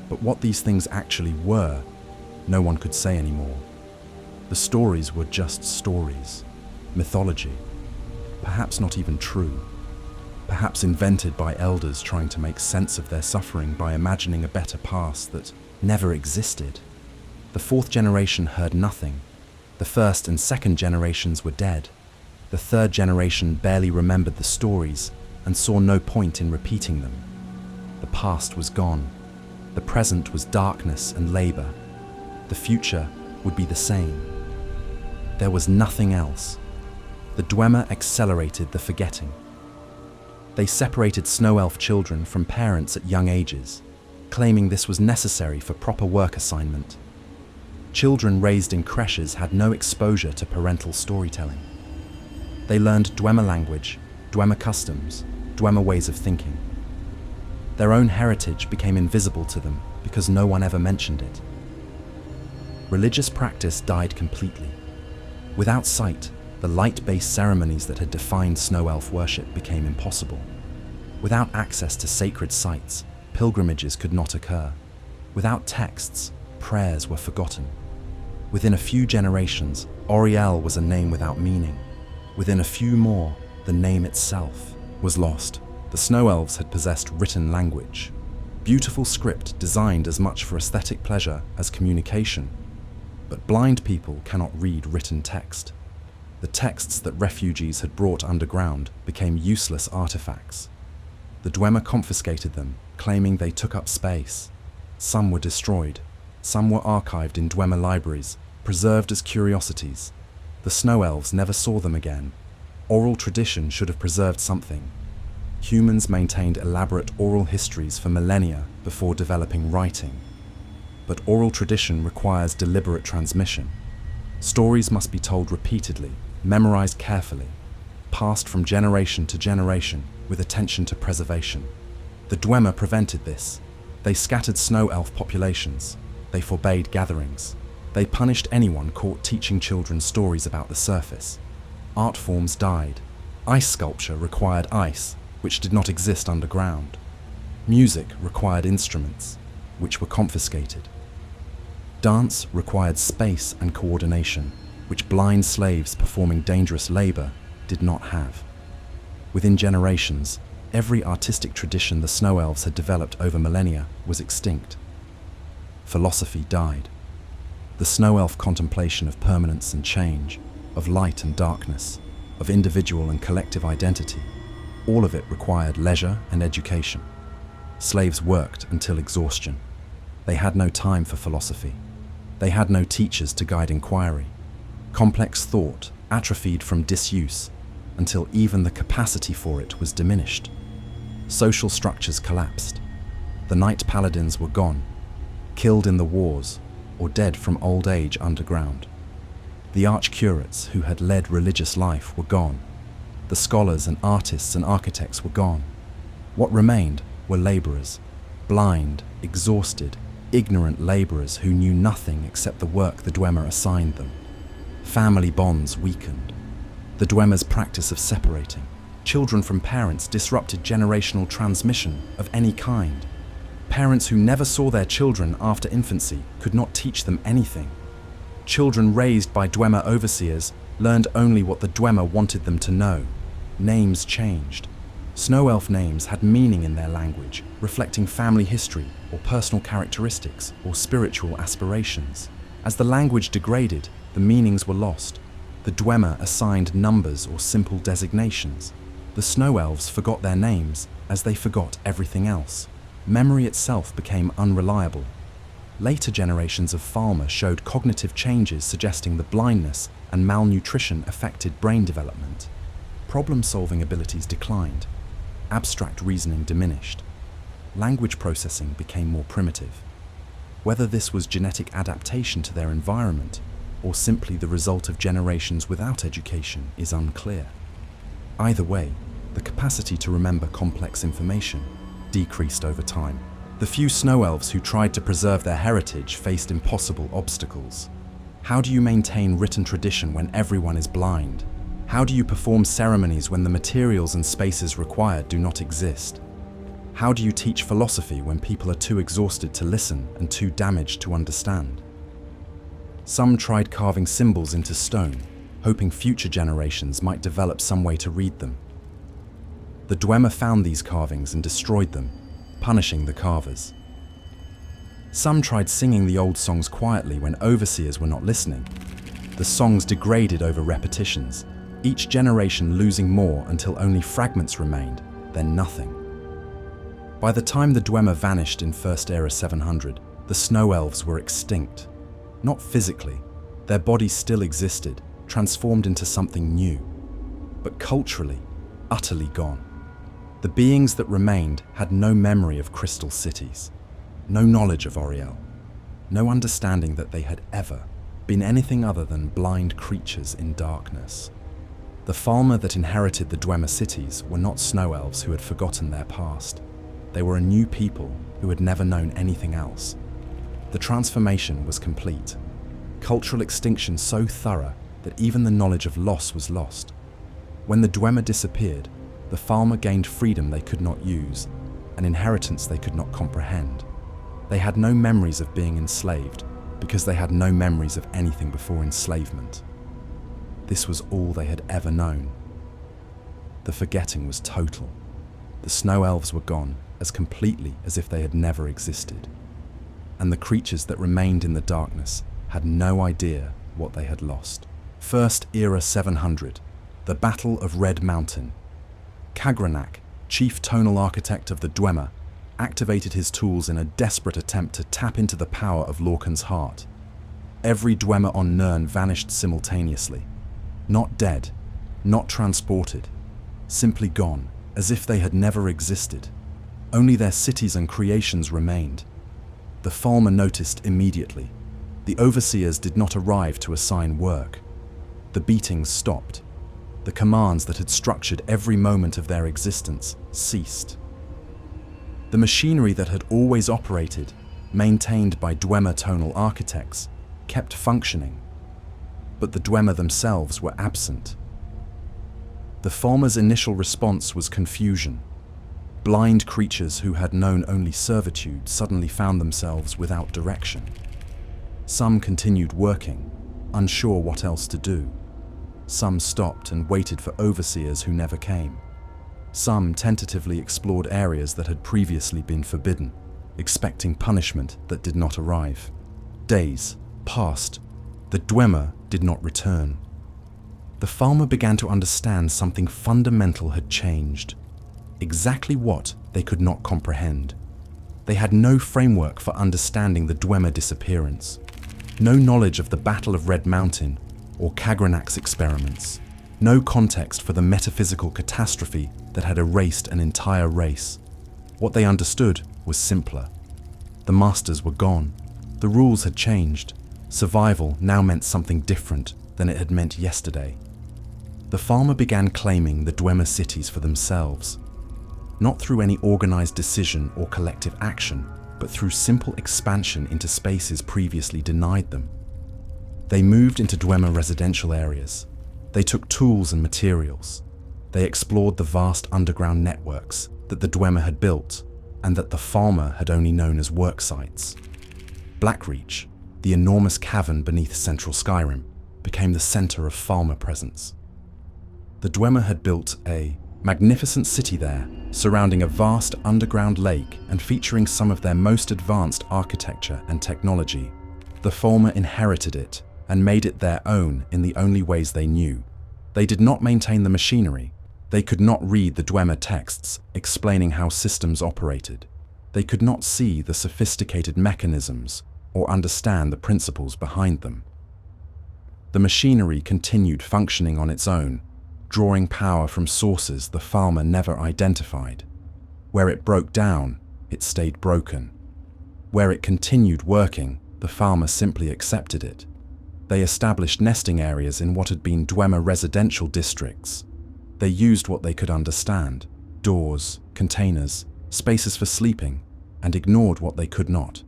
Speaker 1: But what these things actually were, no one could say anymore. The stories were just stories, mythology, perhaps not even true, perhaps invented by elders trying to make sense of their suffering by imagining a better past that never existed. The fourth generation heard nothing. The first and second generations were dead. The third generation barely remembered the stories and saw no point in repeating them. The past was gone. The present was darkness and labor. The future would be the same. There was nothing else. The Dwemer accelerated the forgetting. They separated Snow Elf children from parents at young ages, claiming this was necessary for proper work assignment. Children raised in creches had no exposure to parental storytelling. They learned Dwemer language, Dwemer customs, Dwemer ways of thinking. Their own heritage became invisible to them because no one ever mentioned it. Religious practice died completely. Without sight, the light-based ceremonies that had defined Snow Elf worship became impossible. Without access to sacred sites, pilgrimages could not occur. Without texts, prayers were forgotten. Within a few generations, Oriel was a name without meaning. Within a few more, the name itself was lost. The Snow Elves had possessed written language, beautiful script designed as much for aesthetic pleasure as communication. But blind people cannot read written text. The texts that refugees had brought underground became useless artifacts. The Dwemer confiscated them, claiming they took up space. Some were destroyed. Some were archived in Dwemer libraries, preserved as curiosities. The Snow Elves never saw them again. Oral tradition should have preserved something. Humans maintained elaborate oral histories for millennia before developing writing. But oral tradition requires deliberate transmission. Stories must be told repeatedly, memorized carefully, passed from generation to generation with attention to preservation. The Dwemer prevented this. They scattered Snow Elf populations. They forbade gatherings. They punished anyone caught teaching children stories about the surface. Art forms died. Ice sculpture required ice, which did not exist underground. Music required instruments, which were confiscated. Dance required space and coordination, which blind slaves performing dangerous labor did not have. Within generations, every artistic tradition the Snow Elves had developed over millennia was extinct. Philosophy died. The Snow Elf contemplation of permanence and change, of light and darkness, of individual and collective identity, all of it required leisure and education. Slaves worked until exhaustion. They had no time for philosophy. They had no teachers to guide inquiry. Complex thought atrophied from disuse until even the capacity for it was diminished. Social structures collapsed. The Knight Paladins were gone, killed in the wars or dead from old age underground. The arch-curates who had led religious life were gone. The scholars and artists and architects were gone. What remained were laborers, blind, exhausted, ignorant laborers who knew nothing except the work the Dwemer assigned them. Family bonds weakened. The Dwemer's practice of separating children from parents disrupted generational transmission of any kind. Parents who never saw their children after infancy could not teach them anything. Children raised by Dwemer overseers learned only what the Dwemer wanted them to know. Names changed. Snow Elf names had meaning in their language, reflecting family history or personal characteristics or spiritual aspirations. As the language degraded, the meanings were lost. The Dwemer assigned numbers or simple designations. The Snow Elves forgot their names as they forgot everything else. Memory itself became unreliable. Later generations of Falmer showed cognitive changes suggesting the blindness and malnutrition affected brain development. Problem-solving abilities declined. Abstract reasoning diminished. Language processing became more primitive. Whether this was genetic adaptation to their environment or simply the result of generations without education is unclear. Either way, the capacity to remember complex information decreased over time. The few Snow Elves who tried to preserve their heritage faced impossible obstacles. How do you maintain written tradition when everyone is blind? How do you perform ceremonies when the materials and spaces required do not exist? How do you teach philosophy when people are too exhausted to listen and too damaged to understand? Some tried carving symbols into stone, hoping future generations might develop some way to read them. The Dwemer found these carvings and destroyed them, punishing the carvers. Some tried singing the old songs quietly when overseers were not listening. The songs degraded over repetitions, each generation losing more until only fragments remained, then nothing. By the time the Dwemer vanished in First Era 700, the Snow Elves were extinct. Not physically, their bodies still existed, transformed into something new, but culturally, utterly gone. The beings that remained had no memory of crystal cities, no knowledge of Oriel, no understanding that they had ever been anything other than blind creatures in darkness. The Falmer that inherited the Dwemer cities were not Snow Elves who had forgotten their past. They were a new people who had never known anything else. The transformation was complete. Cultural extinction so thorough that even the knowledge of loss was lost. When the Dwemer disappeared, the Falmer gained freedom they could not use, an inheritance they could not comprehend. They had no memories of being enslaved because they had no memories of anything before enslavement. This was all they had ever known. The forgetting was total. The Snow Elves were gone as completely as if they had never existed. And the creatures that remained in the darkness had no idea what they had lost. First Era 700, the Battle of Red Mountain. Kagranak, chief tonal architect of the Dwemer, activated his tools in a desperate attempt to tap into the power of Lorkhan's heart. Every Dwemer on Nirn vanished simultaneously. Not dead, not transported, simply gone, as if they had never existed. Only their cities and creations remained. The Falmer noticed immediately. The overseers did not arrive to assign work. The beatings stopped. The commands that had structured every moment of their existence ceased. The machinery that had always operated, maintained by Dwemer tonal architects, kept functioning. But the Dwemer themselves were absent. The Falmer's initial response was confusion. Blind creatures who had known only servitude suddenly found themselves without direction. Some continued working, unsure what else to do. Some stopped and waited for overseers who never came. Some tentatively explored areas that had previously been forbidden, expecting punishment that did not arrive. Days passed. The Dwemer did not return. The Falmer began to understand something fundamental had changed. Exactly what, they could not comprehend. They had no framework for understanding the Dwemer disappearance, no knowledge of the Battle of Red Mountain or Kagranak's experiments, no context for the metaphysical catastrophe that had erased an entire race. What they understood was simpler. The masters were gone. The rules had changed. Survival now meant something different than it had meant yesterday. The Falmer began claiming the Dwemer cities for themselves, not through any organized decision or collective action, but through simple expansion into spaces previously denied them. They moved into Dwemer residential areas. They took tools and materials. They explored the vast underground networks that the Dwemer had built and that the Falmer had only known as work sites. Blackreach, the enormous cavern beneath central Skyrim, became the center of Falmer presence. The Dwemer had built a Magnificent city there, surrounding a vast underground lake and featuring some of their most advanced architecture and technology. The Falmer inherited it and made it their own in the only ways they knew. They did not maintain the machinery. They could not read the Dwemer texts explaining how systems operated. They could not see the sophisticated mechanisms or understand the principles behind them. The machinery continued functioning on its own, drawing power from sources the Falmer never identified. Where it broke down, it stayed broken. Where it continued working, the Falmer simply accepted it. They established nesting areas in what had been Dwemer residential districts. They used what they could understand: doors, containers, spaces for sleeping, and ignored what they could not.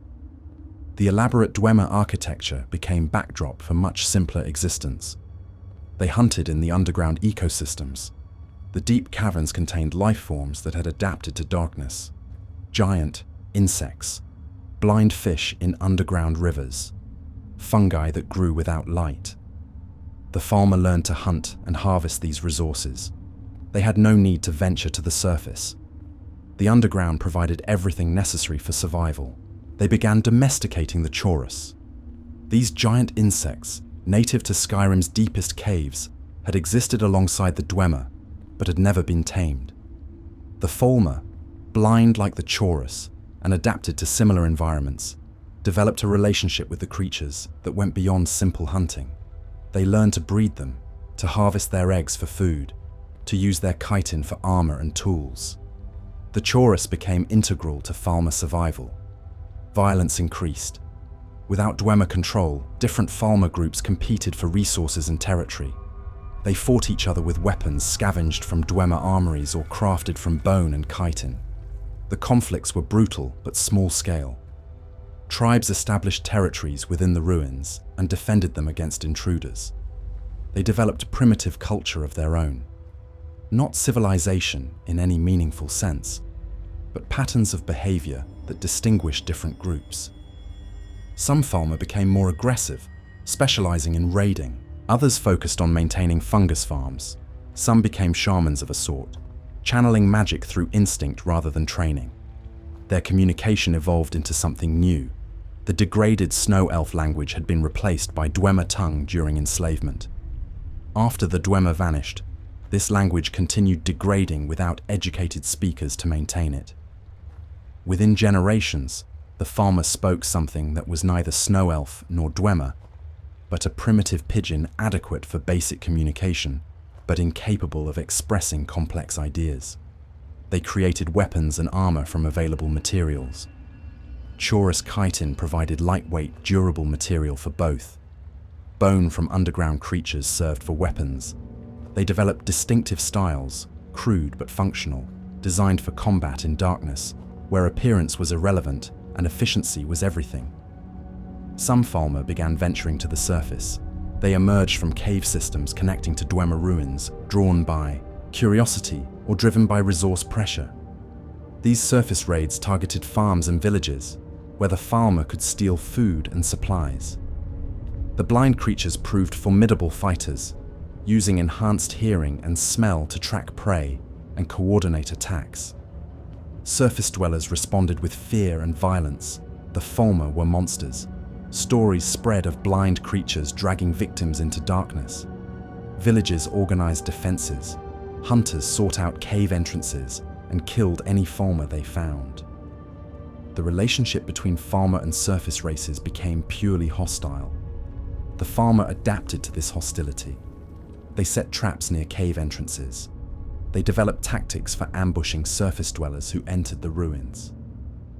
Speaker 1: The elaborate Dwemer architecture became backdrop for much simpler existence. They hunted in the underground ecosystems. The deep caverns contained life forms that had adapted to darkness. Giant insects, blind fish in underground rivers, fungi that grew without light. The Falmer learned to hunt and harvest these resources. They had no need to venture to the surface. The underground provided everything necessary for survival. They began domesticating the Chorus. These giant insects, native to Skyrim's deepest caves, had existed alongside the Dwemer, but had never been tamed. The Falmer, blind like the Chorus and adapted to similar environments, developed a relationship with the creatures that went beyond simple hunting. They learned to breed them, to harvest their eggs for food, to use their chitin for armor and tools. The Chorus became integral to Falmer survival. Violence increased. Without Dwemer control, different Falmer groups competed for resources and territory. They fought each other with weapons scavenged from Dwemer armories or crafted from bone and chitin. The conflicts were brutal but small scale. Tribes established territories within the ruins and defended them against intruders. They developed a primitive culture of their own. Not civilization in any meaningful sense, but patterns of behavior that distinguished different groups. Some Falmer became more aggressive, specializing in raiding. Others focused on maintaining fungus farms. Some became shamans of a sort, channeling magic through instinct rather than training. Their communication evolved into something new. The degraded Snow Elf language had been replaced by Dwemer tongue during enslavement. After the Dwemer vanished, this language continued degrading without educated speakers to maintain it. Within generations, the Falmer spoke something that was neither Snow Elf nor Dwemer, but a primitive pidgin adequate for basic communication, but incapable of expressing complex ideas. They created weapons and armor from available materials. Chorus chitin provided lightweight, durable material for both. Bone from underground creatures served for weapons. They developed distinctive styles, crude but functional, designed for combat in darkness, where appearance was irrelevant and efficiency was everything. Some Falmer began venturing to the surface. They emerged from cave systems connecting to Dwemer ruins, drawn by curiosity or driven by resource pressure. These surface raids targeted farms and villages, where the Falmer could steal food and supplies. The blind creatures proved formidable fighters, using enhanced hearing and smell to track prey and coordinate attacks. Surface dwellers responded with fear and violence. The Falmer were monsters. Stories spread of blind creatures dragging victims into darkness. Villages organized defenses. Hunters sought out cave entrances and killed any Falmer they found. The relationship between Falmer and surface races became purely hostile. The Falmer adapted to this hostility. They set traps near cave entrances. They developed tactics for ambushing surface dwellers who entered the ruins.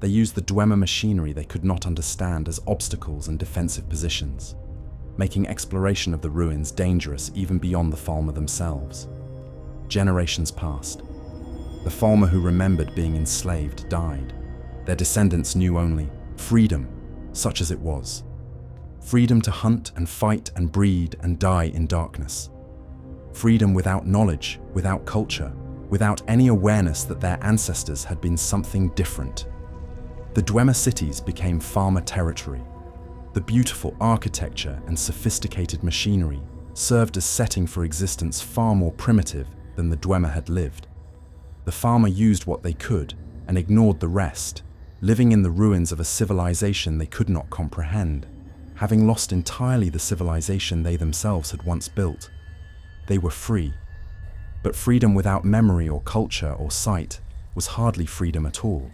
Speaker 1: They used the Dwemer machinery they could not understand as obstacles and defensive positions, making exploration of the ruins dangerous even beyond the Falmer themselves. Generations passed. The Falmer who remembered being enslaved died. Their descendants knew only freedom, such as it was. Freedom to hunt and fight and breed and die in darkness. Freedom without knowledge, without culture, without any awareness that their ancestors had been something different. The Dwemer cities became Falmer territory. The beautiful architecture and sophisticated machinery served as setting for existence far more primitive than the Dwemer had lived. The farmer used what they could and ignored the rest, living in the ruins of a civilization they could not comprehend, having lost entirely the civilization they themselves had once built. They were free, but freedom without memory or culture or sight was hardly freedom at all.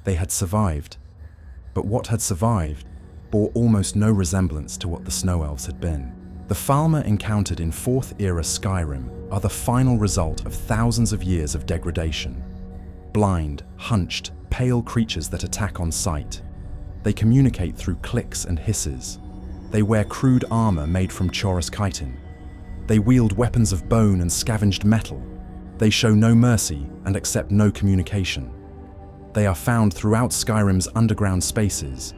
Speaker 1: They had survived, but what had survived bore almost no resemblance to what the Snow Elves had been. The Falmer encountered in 4th era Skyrim are the final result of thousands of years of degradation. Blind, hunched, pale creatures that attack on sight. They communicate through clicks and hisses. They wear crude armor made from chorus chitin. They wield weapons of bone and scavenged metal. They show no mercy and accept no communication. They are found throughout Skyrim's underground spaces.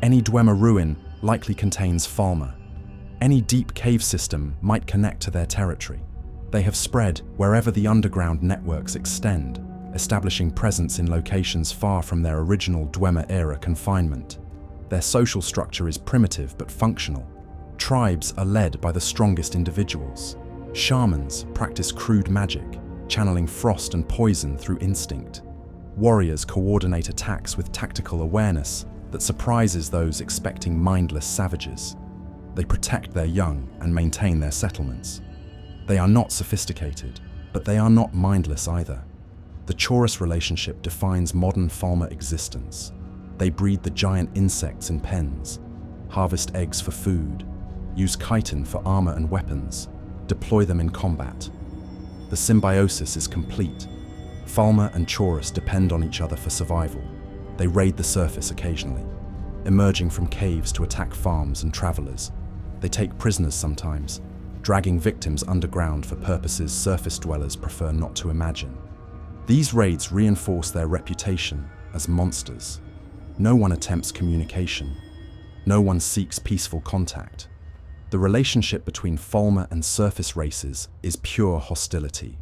Speaker 1: Any Dwemer ruin likely contains Falmer. Any deep cave system might connect to their territory. They have spread wherever the underground networks extend, establishing presence in locations far from their original Dwemer-era confinement. Their social structure is primitive but functional. Tribes are led by the strongest individuals. Shamans practice crude magic, channeling frost and poison through instinct. Warriors coordinate attacks with tactical awareness that surprises those expecting mindless savages. They protect their young and maintain their settlements. They are not sophisticated, but they are not mindless either. The Chorus relationship defines modern Falmer existence. They breed the giant insects in pens, harvest eggs for food, use chitin for armor and weapons, deploy them in combat. The symbiosis is complete. Falmer and Chorus depend on each other for survival. They raid the surface occasionally, emerging from caves to attack farms and travelers. They take prisoners sometimes, dragging victims underground for purposes surface dwellers prefer not to imagine. These raids reinforce their reputation as monsters. No one attempts communication. No one seeks peaceful contact. The relationship between Falmer and surface races is pure hostility.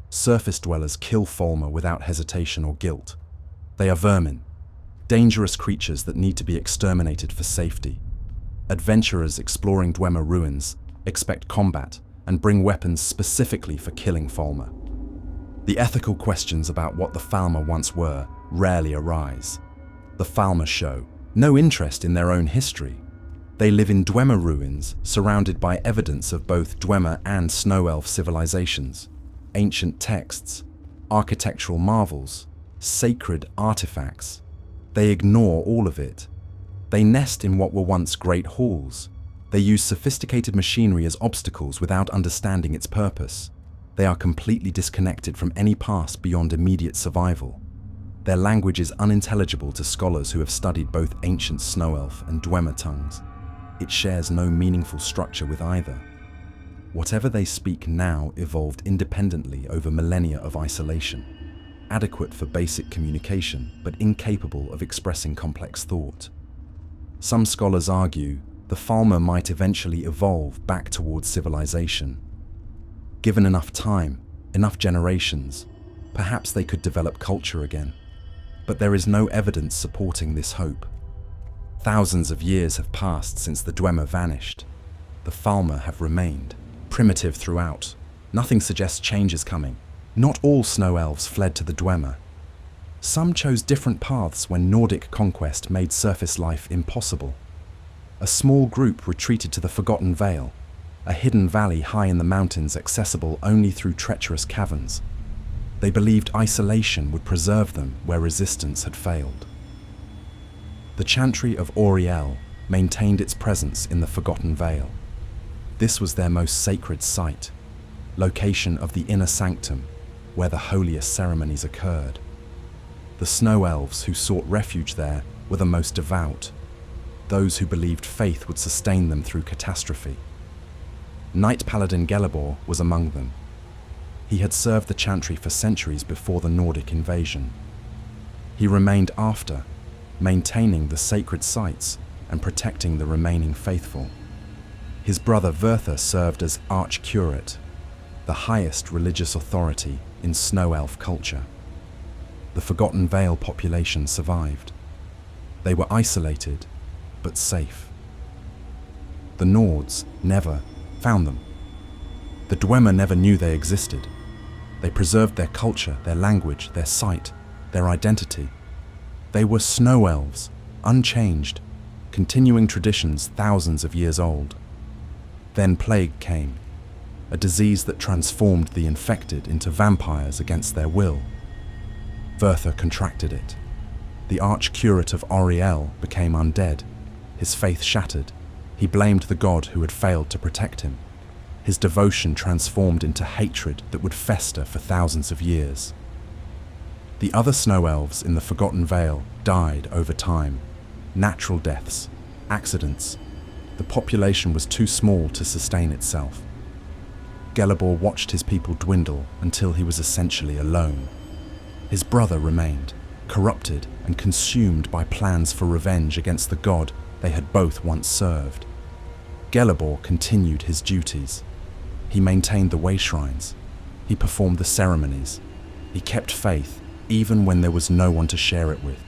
Speaker 1: Surface dwellers kill Falmer without hesitation or guilt. They are vermin, dangerous creatures that need to be exterminated for safety. Adventurers exploring Dwemer ruins expect combat and bring weapons specifically for killing Falmer. The ethical questions about what the Falmer once were rarely arise. The Falmer show no interest in their own history. They live in Dwemer ruins, surrounded by evidence of both Dwemer and Snow Elf civilizations, ancient texts, architectural marvels, sacred artifacts. They ignore all of it. They nest in what were once great halls. They use sophisticated machinery as obstacles without understanding its purpose. They are completely disconnected from any past beyond immediate survival. Their language is unintelligible to scholars who have studied both ancient Snow Elf and Dwemer tongues. It shares no meaningful structure with either. Whatever they speak now evolved independently over millennia of isolation, adequate for basic communication but incapable of expressing complex thought. Some scholars argue the Falmer might eventually evolve back towards civilization. Given enough time, enough generations, perhaps they could develop culture again. But there is no evidence supporting this hope. Thousands of years have passed since the Dwemer vanished. The Falmer have remained, primitive throughout. Nothing suggests change is coming. Not all Snow Elves fled to the Dwemer. Some chose different paths when Nordic conquest made surface life impossible. A small group retreated to the Forgotten Vale, a hidden valley high in the mountains accessible only through treacherous caverns. They believed isolation would preserve them where resistance had failed. The Chantry of Auriel maintained its presence in the Forgotten Vale. This was their most sacred site, location of the inner sanctum, where the holiest ceremonies occurred. The Snow Elves who sought refuge there were the most devout, those who believed faith would sustain them through catastrophe. Knight Paladin Gelebor was among them. He had served the Chantry for centuries before the Nordic invasion. He remained after, maintaining the sacred sites and protecting the remaining faithful. His brother Vertha served as Arch-Curate, the highest religious authority in Snow Elf culture. The Forgotten Vale population survived. They were isolated, but safe. The Nords never found them. The Dwemer never knew they existed. They preserved their culture, their language, their sight, their identity. They were Snow Elves, unchanged, continuing traditions thousands of years old. Then plague came, a disease that transformed the infected into vampires against their will. Werther contracted it. The arch-curate of Oriel became undead, his faith shattered. He blamed the god who had failed to protect him. His devotion transformed into hatred that would fester for thousands of years. The other Snow Elves in the Forgotten Vale died over time. Natural deaths, accidents. The population was too small to sustain itself. Gelebor watched his people dwindle until he was essentially alone. His brother remained, corrupted and consumed by plans for revenge against the god they had both once served. Gelebor continued his duties. He maintained the way shrines. He performed the ceremonies. He kept faith even when there was no one to share it with.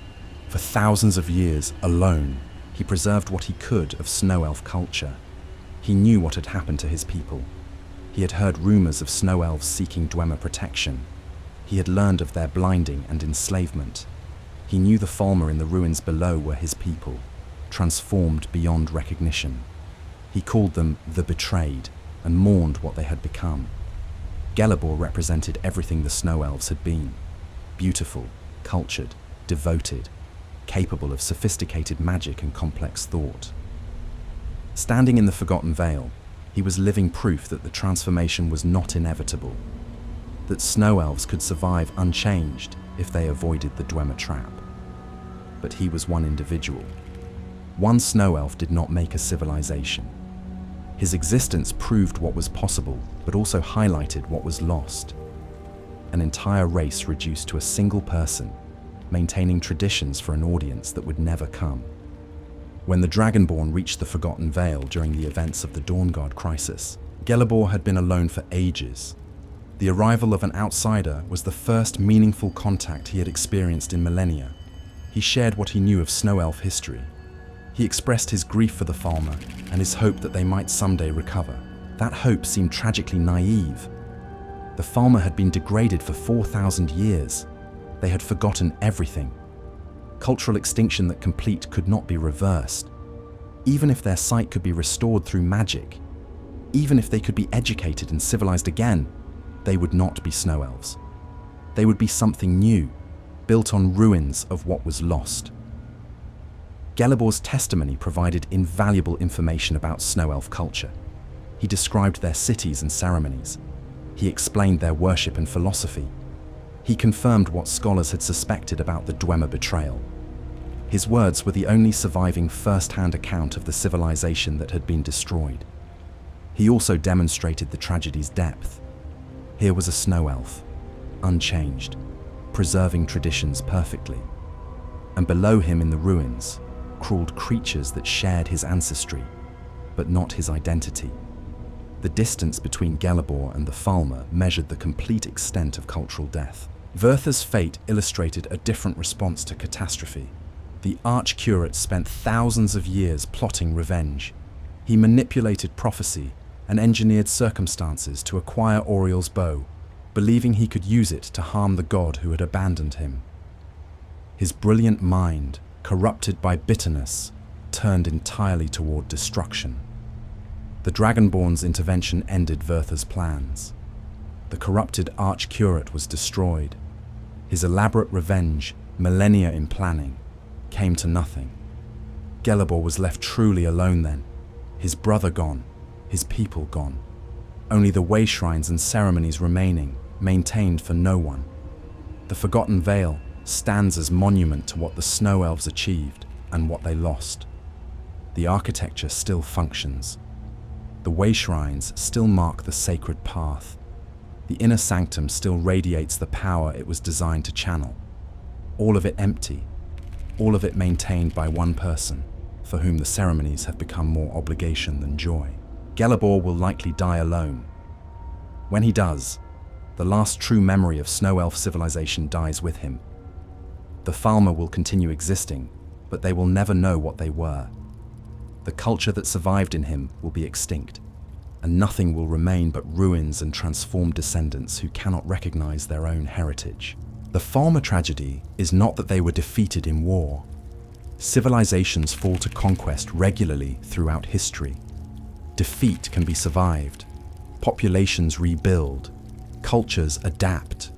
Speaker 1: For thousands of years, alone, he preserved what he could of Snow Elf culture. He knew what had happened to his people. He had heard rumors of Snow Elves seeking Dwemer protection. He had learned of their blinding and enslavement. He knew the Falmer in the ruins below were his people, transformed beyond recognition. He called them the betrayed and mourned what they had become. Gelebor represented everything the Snow Elves had been: beautiful, cultured, devoted, capable of sophisticated magic and complex thought. Standing in the Forgotten Vale, he was living proof that the transformation was not inevitable, that Snow Elves could survive unchanged if they avoided the Dwemer trap. But he was one individual. One Snow Elf did not make a civilization. His existence proved what was possible, but also highlighted what was lost. An entire race reduced to a single person, maintaining traditions for an audience that would never come. When the Dragonborn reached the Forgotten Vale during the events of the Dawnguard crisis, Gelebor had been alone for ages. The arrival of an outsider was the first meaningful contact he had experienced in millennia. He shared what he knew of Snow Elf history. He expressed his grief for the Falmer and his hope that they might someday recover. That hope seemed tragically naive. The Falmer had been degraded for 4,000 years. They had forgotten everything. Cultural extinction that complete could not be reversed. Even if their sight could be restored through magic, even if they could be educated and civilized again, they would not be Snow Elves. They would be something new, built on ruins of what was lost. Gelebor's testimony provided invaluable information about Snow Elf culture. He described their cities and ceremonies. He explained their worship and philosophy. He confirmed what scholars had suspected about the Dwemer betrayal. His words were the only surviving first-hand account of the civilization that had been destroyed. He also demonstrated the tragedy's depth. Here was a Snow Elf, unchanged, preserving traditions perfectly. And below him in the ruins, crawled creatures that shared his ancestry, but not his identity. The distance between Gelebor and the Falmer measured the complete extent of cultural death. Werther's fate illustrated a different response to catastrophe. The arch-curate spent thousands of years plotting revenge. He manipulated prophecy and engineered circumstances to acquire Oriel's bow, believing he could use it to harm the god who had abandoned him. His brilliant mind, corrupted by bitterness, turned entirely toward destruction. The Dragonborn's intervention ended Werther's plans. The corrupted arch-curate was destroyed. His elaborate revenge, millennia in planning, came to nothing. Gelebor was left truly alone then, his brother gone, his people gone. Only the way shrines and ceremonies remaining, maintained for no one. The Forgotten Vale stands as monument to what the Snow Elves achieved and what they lost. The architecture still functions. The way shrines still mark the sacred path. The inner sanctum still radiates the power it was designed to channel. All of it empty, all of it maintained by one person, for whom the ceremonies have become more obligation than joy. Gelebor will likely die alone. When he does, the last true memory of Snow Elf civilization dies with him. The Falmer will continue existing, but they will never know what they were. The culture that survived in him will be extinct, and nothing will remain but ruins and transformed descendants who cannot recognize their own heritage. The Falmer tragedy is not that they were defeated in war. Civilizations fall to conquest regularly throughout history. Defeat can be survived. Populations rebuild. Cultures adapt.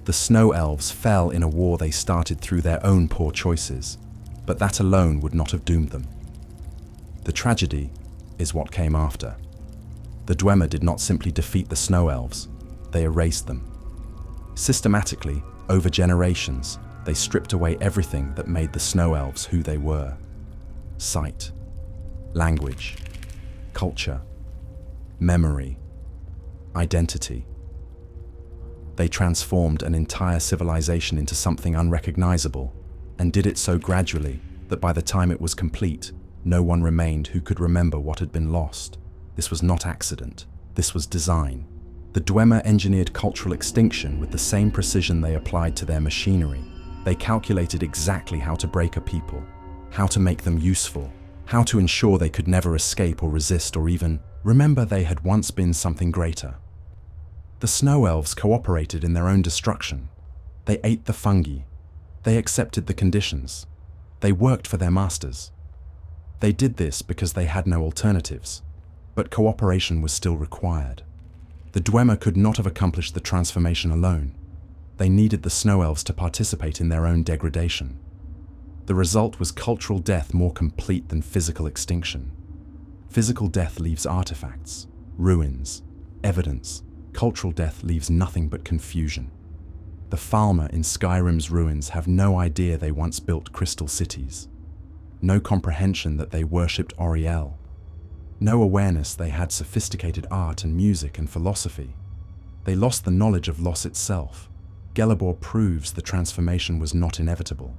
Speaker 1: The Snow Elves fell in a war they started through their own poor choices, but that alone would not have doomed them. The tragedy is what came after. The Dwemer did not simply defeat the Snow Elves, they erased them. Systematically, over generations, they stripped away everything that made the Snow Elves who they were. Sight, language, culture, memory, identity. They transformed an entire civilization into something unrecognizable, and did it so gradually that by the time it was complete, no one remained who could remember what had been lost. This was not accident, this was design. The Dwemer engineered cultural extinction with the same precision they applied to their machinery. They calculated exactly how to break a people, how to make them useful, how to ensure they could never escape or resist or even remember they had once been something greater. The Snow Elves cooperated in their own destruction. They ate the fungi. They accepted the conditions. They worked for their masters. They did this because they had no alternatives, but cooperation was still required. The Dwemer could not have accomplished the transformation alone. They needed the Snow Elves to participate in their own degradation. The result was cultural death more complete than physical extinction. Physical death leaves artifacts, ruins, evidence. Cultural death leaves nothing but confusion. The Falmer in Skyrim's ruins have no idea they once built crystal cities. No comprehension that they worshipped Oriel. No awareness they had sophisticated art and music and philosophy. They lost the knowledge of loss itself. Gelebor proves the transformation was not inevitable.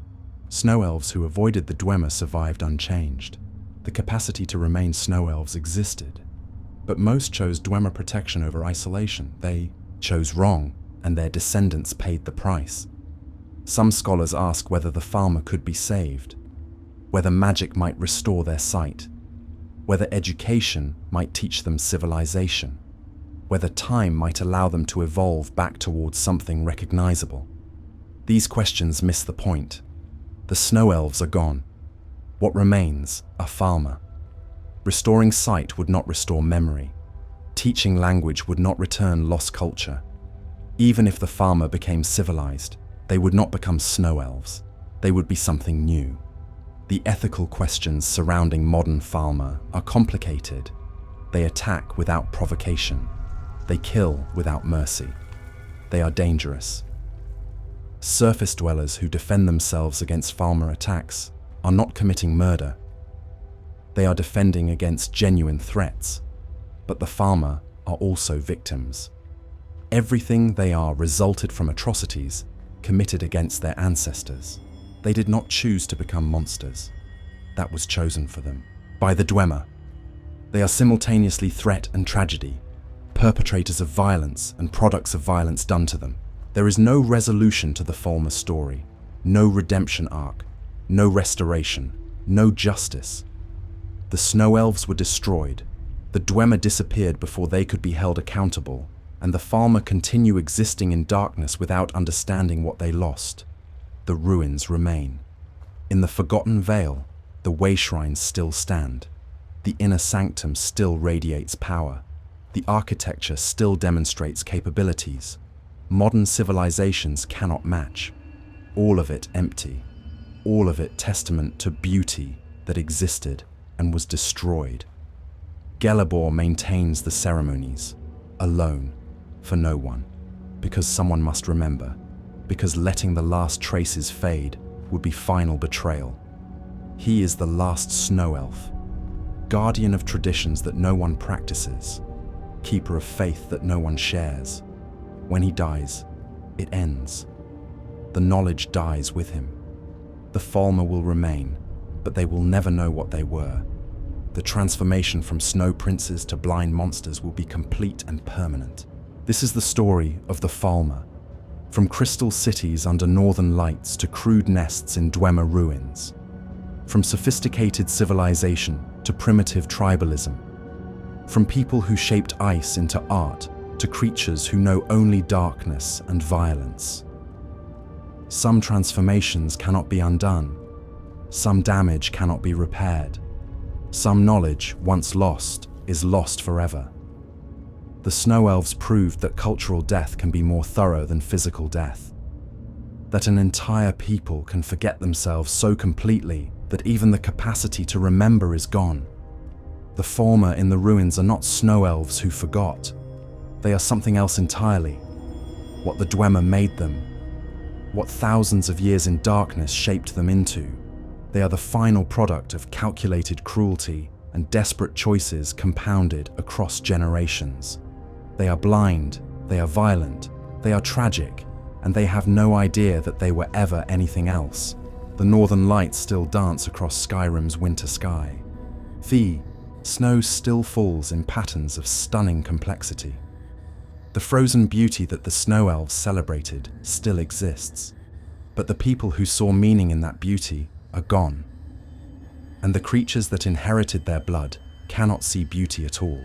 Speaker 1: Snow Elves who avoided the Dwemer survived unchanged. The capacity to remain Snow Elves existed. But most chose Dwemer protection over isolation. They chose wrong, and their descendants paid the price. Some scholars ask whether the Falmer could be saved, whether magic might restore their sight, whether education might teach them civilization, whether time might allow them to evolve back towards something recognizable. These questions miss the point. The Snow Elves are gone. What remains are Falmer. Restoring sight would not restore memory. Teaching language would not return lost culture. Even if the Falmer became civilized, they would not become Snow Elves. They would be something new. The ethical questions surrounding modern Falmer are complicated. They attack without provocation. They kill without mercy. They are dangerous. Surface dwellers who defend themselves against Falmer attacks are not committing murder. They are defending against genuine threats, but the Falmer are also victims. Everything they are resulted from atrocities committed against their ancestors. They did not choose to become monsters. That was chosen for them by the Dwemer. They are simultaneously threat and tragedy, perpetrators of violence and products of violence done to them. There is no resolution to the Falmer story, no redemption arc, no restoration, no justice. The Snow Elves were destroyed, the Dwemer disappeared before they could be held accountable, and the Falmer continue existing in darkness without understanding what they lost. The ruins remain. In the Forgotten Vale, the way shrines still stand. The inner sanctum still radiates power. The architecture still demonstrates capabilities. Modern civilizations cannot match. All of it empty. All of it testament to beauty that existed and was destroyed. Gelebor maintains the ceremonies, alone, for no one, because someone must remember, because letting the last traces fade would be final betrayal. He is the last Snow Elf, guardian of traditions that no one practices, keeper of faith that no one shares. When he dies, it ends. The knowledge dies with him. The Falmer will remain, but they will never know what they were. The transformation from snow princes to blind monsters will be complete and permanent. This is the story of the Falmer, from crystal cities under northern lights to crude nests in Dwemer ruins, from sophisticated civilization to primitive tribalism, From people who shaped ice into art to creatures who know only darkness and violence. Some transformations cannot be undone. Some damage cannot be repaired. Some knowledge, once lost, is lost forever. The Snow Elves proved that cultural death can be more thorough than physical death. That an entire people can forget themselves so completely that even the capacity to remember is gone. The Falmer in the ruins are not Snow Elves who forgot. They are something else entirely. What the Dwemer made them. What thousands of years in darkness shaped them into. They are the final product of calculated cruelty and desperate choices compounded across generations. They are blind, they are violent, they are tragic, and they have no idea that they were ever anything else. The northern lights still dance across Skyrim's winter sky. Snow still falls in patterns of stunning complexity. The frozen beauty that the Snow Elves celebrated still exists, but the people who saw meaning in that beauty are gone. And the creatures that inherited their blood cannot see beauty at all.